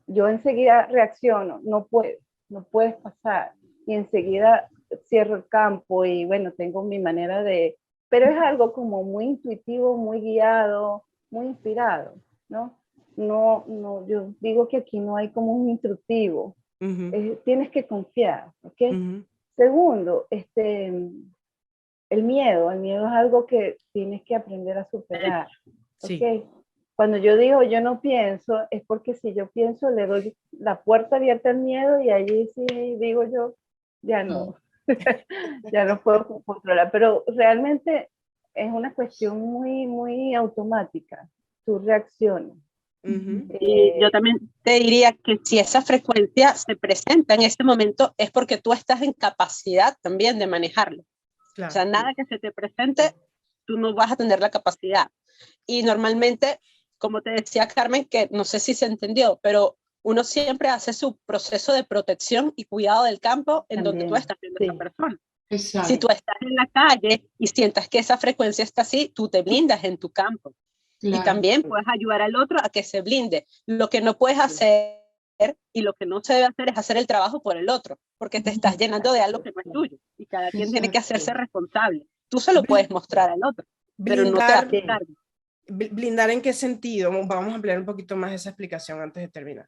Yo enseguida reacciono, no puedes pasar, y enseguida cierro el campo y bueno, tengo mi manera de, pero es algo como muy intuitivo, muy guiado, muy inspirado, ¿no? No, yo digo que aquí no hay como un instructivo, tienes que confiar, ¿ok? Segundo, el miedo es algo que tienes que aprender a superar, ¿ok? Sí. Cuando yo digo yo no pienso, es porque si yo pienso le doy la puerta abierta al miedo y allí sí digo yo, ya no, ya no puedo controlar, pero realmente es una cuestión muy, muy automática, tú reaccionas. Y yo también te diría que si esa frecuencia se presenta en ese momento es porque tú estás en capacidad también de manejarlo. Claro. O sea, nada que se te presente, tú no vas a tener la capacidad. Y normalmente, como te decía Carmen, que no sé si se entendió, pero uno siempre hace su proceso de protección y cuidado del campo en donde tú estás viendo a esa persona. Exacto. Si tú estás en la calle y sientas que esa frecuencia está así, tú te blindas en tu campo. Claro. Y también puedes ayudar al otro a que se blinde. Lo que no puedes hacer y lo que no se debe hacer es hacer el trabajo por el otro, porque te estás llenando de algo que no es tuyo y cada quien tiene que hacerse responsable. Tú se lo puedes mostrar al otro, pero no te haces cargo. ¿Blindar en qué sentido? Vamos a ampliar un poquito más esa explicación antes de terminar.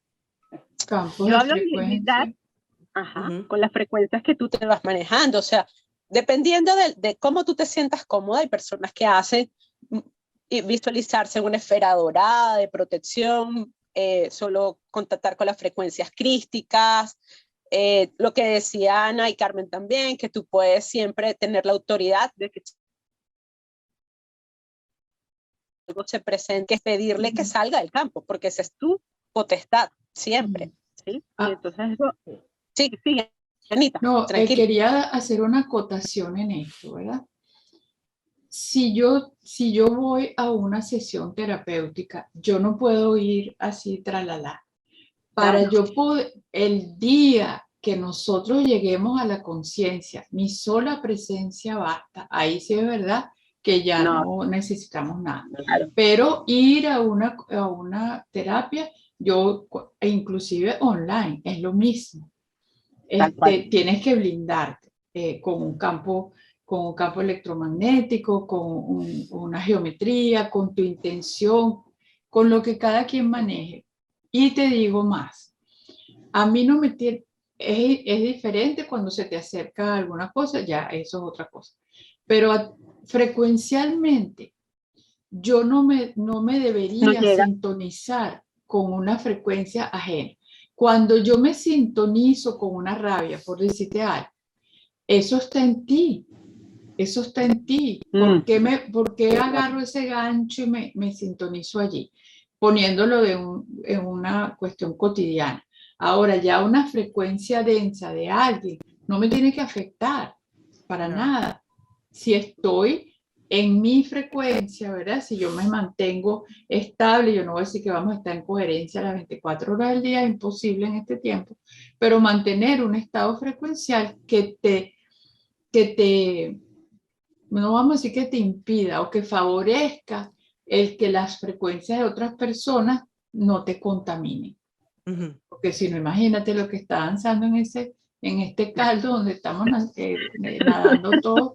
Yo hablo de blindar con las frecuencias que tú te vas manejando, o sea, dependiendo de cómo tú te sientas cómoda, hay personas que hacen visualizarse en una esfera dorada de protección, solo contactar con las frecuencias crísticas, lo que decía Ana y Carmen también, que tú puedes siempre tener la autoridad de que algo se presente, que es pedirle que salga del campo, porque esa es tu potestad, siempre, ¿sí? Y entonces eso, sí, Anita, no, quería hacer una acotación en esto, ¿verdad? Si yo voy a una sesión terapéutica, yo no puedo ir así tralala. Para yo poder, el día que nosotros lleguemos a la conciencia, mi sola presencia basta. Ahí sí es verdad que ya no necesitamos nada. Claro. Pero ir a una terapia, yo inclusive online, es lo mismo. Tienes que blindarte con un campo electromagnético, con una geometría, con tu intención, con lo que cada quien maneje. Y te digo más, a mí no me tiene, es diferente cuando se te acerca alguna cosa, ya eso es otra cosa. Pero frecuencialmente yo no me debería sintonizar con una frecuencia ajena. Cuando yo me sintonizo con una rabia, por decirte algo, eso está en ti. Eso está en ti. ¿Por qué agarro ese gancho y me sintonizo allí? Poniéndolo en una cuestión cotidiana. Ahora, ya una frecuencia densa de alguien no me tiene que afectar para nada. Si estoy en mi frecuencia, ¿verdad? Si yo me mantengo estable, yo no voy a decir que vamos a estar en coherencia las 24 horas del día, es imposible en este tiempo, pero mantener un estado frecuencial que te, no vamos a decir que te impida o que favorezca el que las frecuencias de otras personas no te contaminen. Porque si no, imagínate lo que está avanzando en este caldo donde estamos nadando todos.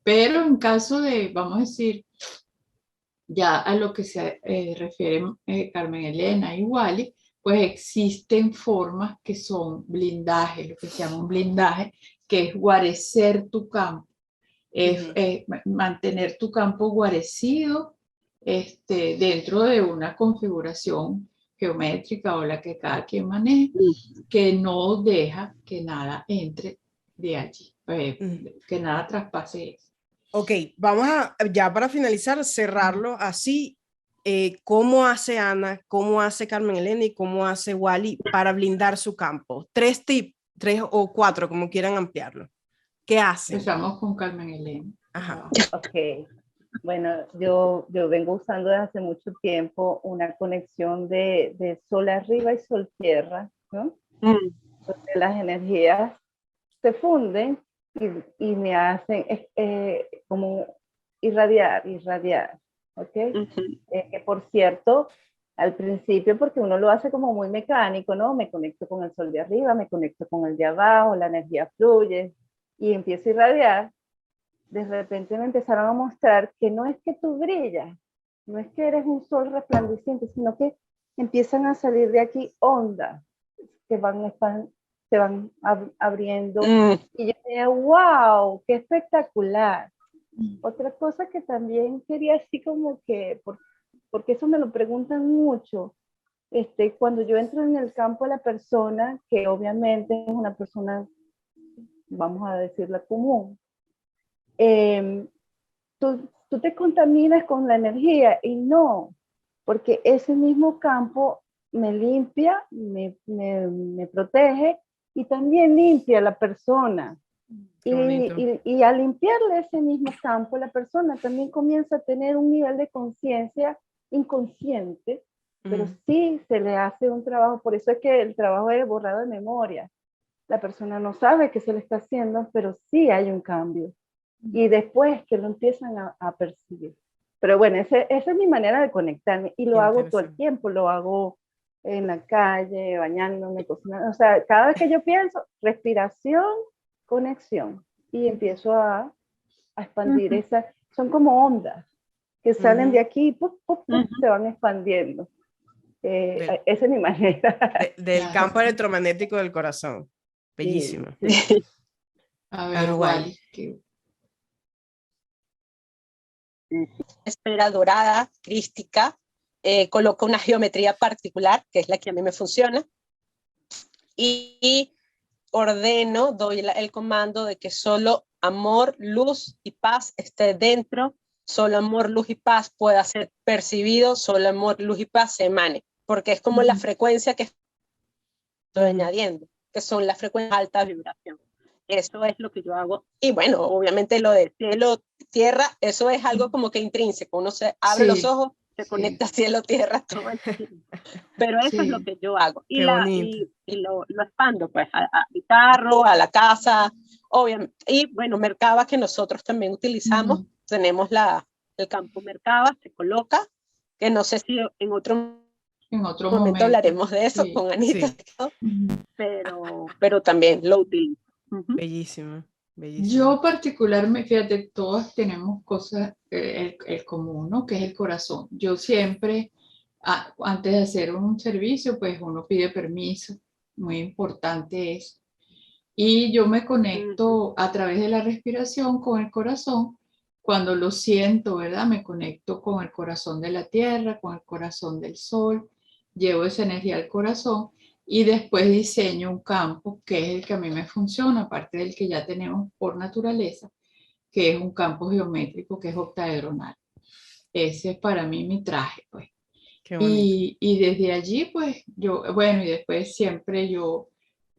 Pero en caso de, vamos a decir, ya a lo que se refiere Carmen Elena y Wally, pues existen formas que son blindaje, lo que se llama un blindaje, que es guarecer tu campo, mantener tu campo guarecido dentro de una configuración geométrica o la que cada quien maneje, que no deja que nada entre de allí, que nada traspase eso. Ok, vamos a, ya para finalizar, cerrarlo así cómo hace Ana, cómo hace Carmen Elena y cómo hace Wally para blindar su campo. 3 tips, 3 o 4, como quieran ampliarlo. ¿Qué hacen? Empezamos con Carmen Elena. Ajá. Ok. Bueno, yo vengo usando desde hace mucho tiempo una conexión de sol arriba y sol tierra, ¿no? Donde las energías se funden y me hacen como irradiar, ¿ok? Que por cierto, al principio, porque uno lo hace como muy mecánico, ¿no? Me conecto con el sol de arriba, me conecto con el de abajo, la energía fluye y empiezo a irradiar. De repente me empezaron a mostrar que no es que tú brillas, no es que eres un sol resplandeciente, sino que empiezan a salir de aquí ondas que se van abriendo. Y yo decía, wow, qué espectacular. Otra cosa que también quería así como que, porque eso me lo preguntan mucho, cuando yo entro en el campo de la persona, que obviamente es una persona, vamos a decirla común, tú te contaminas con la energía y no, porque ese mismo campo me limpia, me protege y también limpia a la persona. Y al limpiarle ese mismo campo, la persona también comienza a tener un nivel de conciencia inconsciente, pero sí se le hace un trabajo. Por eso es que el trabajo es borrado de memoria. La persona no sabe qué se le está haciendo, pero sí hay un cambio. Y después que lo empiezan a percibir. Pero bueno, esa es mi manera de conectarme y lo hago todo el tiempo, lo hago en la calle, bañándome, cocinando. O sea, cada vez que yo pienso, respiración, conexión. Y empiezo a expandir esas, son como ondas que salen de aquí y se van expandiendo. Esa es mi manera. Del campo electromagnético del corazón. Bellísimo. Sí. A ver, Wally. Esfera dorada, crística, coloco una geometría particular, que es la que a mí me funciona, y ordeno, doy el comando de que solo amor, luz y paz esté dentro, solo amor, luz y paz pueda ser percibido, solo amor, luz y paz se emane, porque es como la frecuencia que estoy añadiendo, que son las frecuencias de alta vibración. Eso es lo que yo hago. Y bueno, obviamente lo de cielo, tierra, eso es algo como que intrínseco. Uno se abre los ojos, se conecta cielo, tierra, todo el tiempo. Pero eso es lo que yo hago. Y lo expando pues a mi carro, a la casa, obviamente. Y bueno, Merkaba, que nosotros también utilizamos. Tenemos el campo Merkaba, se coloca, que no sé si en otro momento hablaremos de eso con Anita, pero también lo utilizo. Bellísimo, bellísimo. Yo particularmente, fíjate, todos tenemos cosas, el común, ¿no? Que es el corazón. Yo siempre, antes de hacer un servicio, pues uno pide permiso, muy importante eso. Y yo me conecto a través de la respiración con el corazón. Cuando lo siento, ¿verdad? Me conecto con el corazón de la tierra, con el corazón del sol, llevo esa energía al corazón y después diseño un campo que es el que a mí me funciona, aparte del que ya tenemos por naturaleza, que es un campo geométrico que es octaedronal. Ese es para mí mi traje, pues. Y desde allí, pues, y después siempre yo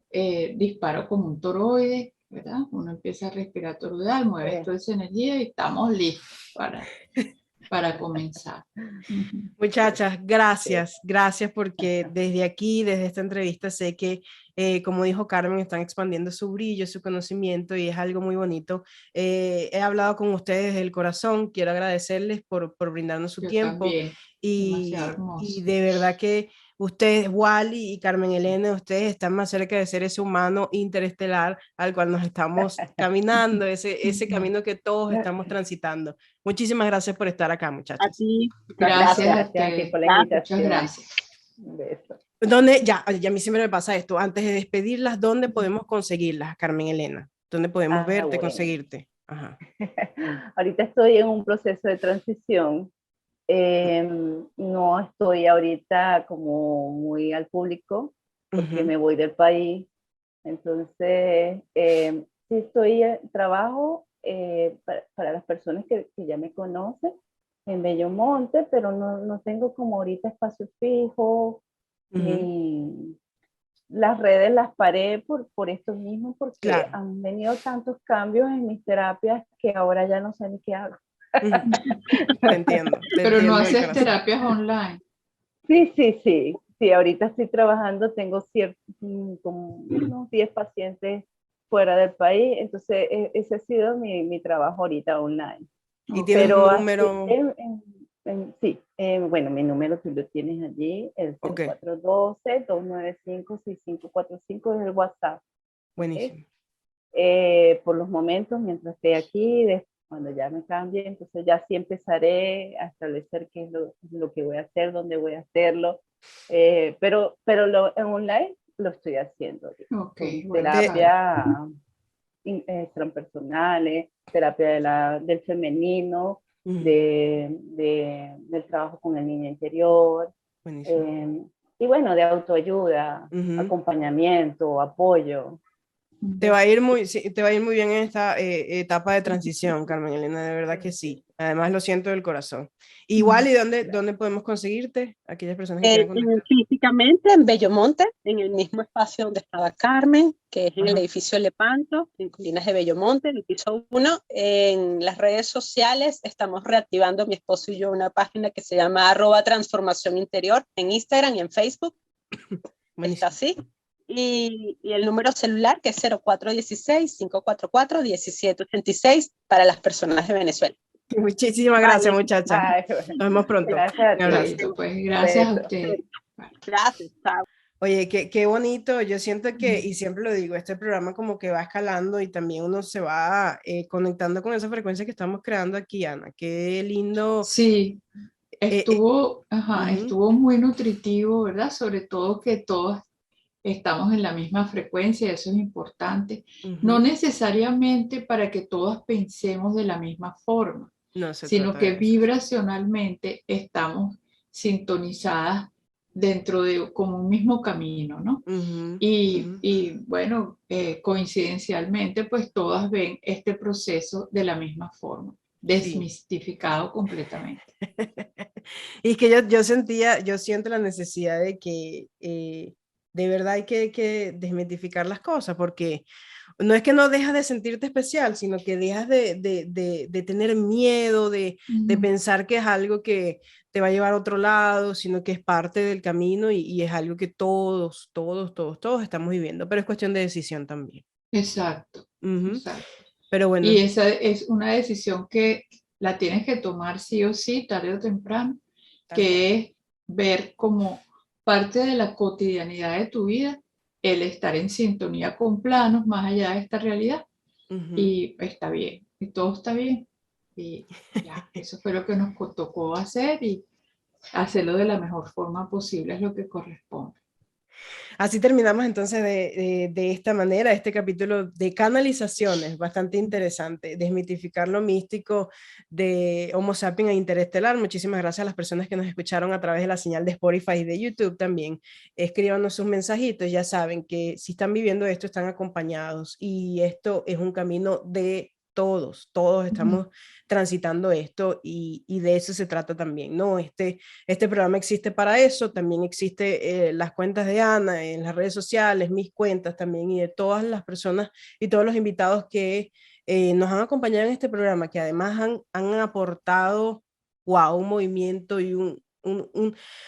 disparo como un toroide, ¿verdad? Uno empieza a respirar toroidal, mueve toda esa energía y estamos listos para comenzar. Muchachas, gracias porque desde aquí, desde esta entrevista, sé que, como dijo Carmen, están expandiendo su brillo, su conocimiento y es algo muy bonito. He hablado con ustedes del corazón, quiero agradecerles por brindarnos su tiempo y de verdad que ustedes, Wally y Carmen Elena, ustedes están más cerca de ser ese humano interestelar al cual nos estamos caminando, ese camino que todos estamos transitando. Muchísimas gracias por estar acá, muchachos. A ti. Gracias a ti por la invitación. Muchas gracias. Un beso. Ya a mí siempre me pasa esto. Antes de despedirlas, ¿dónde podemos conseguirlas, Carmen Elena? ¿Dónde podemos verte, bueno. conseguirte? Ajá. Ahorita estoy en un proceso de transición. No estoy ahorita como muy al público porque me voy del país. Entonces, sí trabajo para las personas que ya me conocen. en Bellomonte, pero no tengo como ahorita espacio fijo, ni las redes las paré por esto mismo, porque claro, han venido tantos cambios en mis terapias que ahora ya no sé ni qué hago. te entiendo. Pero no el haces corazón. terapias online. Sí, ahorita estoy trabajando, tengo como unos 10 pacientes fuera del país, entonces ese ha sido mi trabajo ahorita online. ¿Y tienes Pero un así, número? sí, bueno, mi número tú lo tienes allí, el Ok, 0412-295-6545 es el WhatsApp. ¿Okay? buenísimo. Por los momentos, mientras esté aquí, cuando ya me cambie, entonces ya sí empezaré a establecer qué es lo que voy a hacer, dónde voy a hacerlo, pero en online lo estoy haciendo. Ok, bueno, Terapia transpersonales, terapia del femenino, del trabajo con el niño interior, y bueno, de autoayuda, acompañamiento, apoyo. Te va a ir muy, sí, te va a ir muy bien en esta etapa de transición, Carmen Elena, de verdad que sí. Además lo siento del corazón. Igual, ¿y dónde podemos conseguirte? Aquellas personas que quieran contactar. Físicamente en Bellomonte, en el mismo espacio donde estaba Carmen, que es en el edificio Lepanto, en Colinas de Bellomonte, en el piso 1. En las redes sociales estamos reactivando mi esposo y yo una página que se llama @transformación interior en Instagram y en Facebook. Está así. Y el número celular que es 0416-544-1786 para las personas de Venezuela. Muchísimas gracias, muchacha. Nos vemos pronto. Gracias Un abrazo. pues gracias a ustedes. Gracias, chao. Oye, qué bonito. Yo siento que, y siempre lo digo, este programa como que va escalando y también uno se va conectando con esa frecuencia que estamos creando aquí, Ana. Qué lindo. Sí, estuvo muy nutritivo, ¿verdad? Sobre todo que todos estamos en la misma frecuencia, eso es importante. No necesariamente para que todos pensemos de la misma forma, No se sino trata que de eso. vibracionalmente estamos sintonizadas dentro de como un mismo camino, ¿no? Y bueno, coincidencialmente, pues todas ven este proceso de la misma forma, desmistificado completamente. Y es que yo siento la necesidad de que de verdad hay que desmitificar las cosas, porque no es que no dejas de sentirte especial, sino que dejas de tener miedo, de pensar que es algo que te va a llevar a otro lado, sino que es parte del camino y es algo que todos estamos viviendo, pero es cuestión de decisión también. Exacto, exacto. Pero bueno. Y esa es una decisión que la tienes que tomar sí o sí, tarde o temprano, que es ver como parte de la cotidianidad de tu vida el estar en sintonía con planos más allá de esta realidad. Y está bien, y todo está bien. Y ya, eso fue lo que nos tocó hacer y hacerlo de la mejor forma posible es lo que corresponde. Así terminamos entonces de esta manera este capítulo de canalizaciones, bastante interesante, desmitificar lo místico de Homo sapiens e interestelar. Muchísimas gracias a las personas que nos escucharon a través de la señal de Spotify y de YouTube también. Escríbanos sus mensajitos, ya saben que si están viviendo esto están acompañados y esto es un camino de todos estamos transitando esto y de eso se trata también, ¿no? Este programa existe para eso, también existe las cuentas de Ana en las redes sociales, mis cuentas también y de todas las personas y todos los invitados que nos han acompañado en este programa, que además han aportado, wow, un movimiento y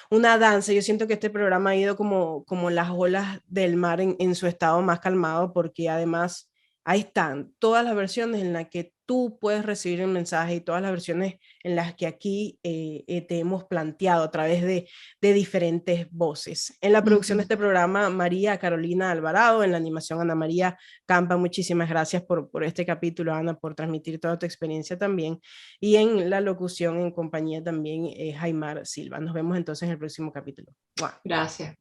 una danza. Yo siento que este programa ha ido como las olas del mar en su estado más calmado, porque además ahí están todas las versiones en las que tú puedes recibir el mensaje y todas las versiones en las que aquí te hemos planteado a través de diferentes voces. En la producción de este programa, María Carolina Alvarado, en la animación Ana María Campa. Muchísimas gracias por este capítulo, Ana, por transmitir toda tu experiencia también. Y en la locución en compañía también Jaimar Silva. Nos vemos entonces en el próximo capítulo. ¡Mua! Gracias.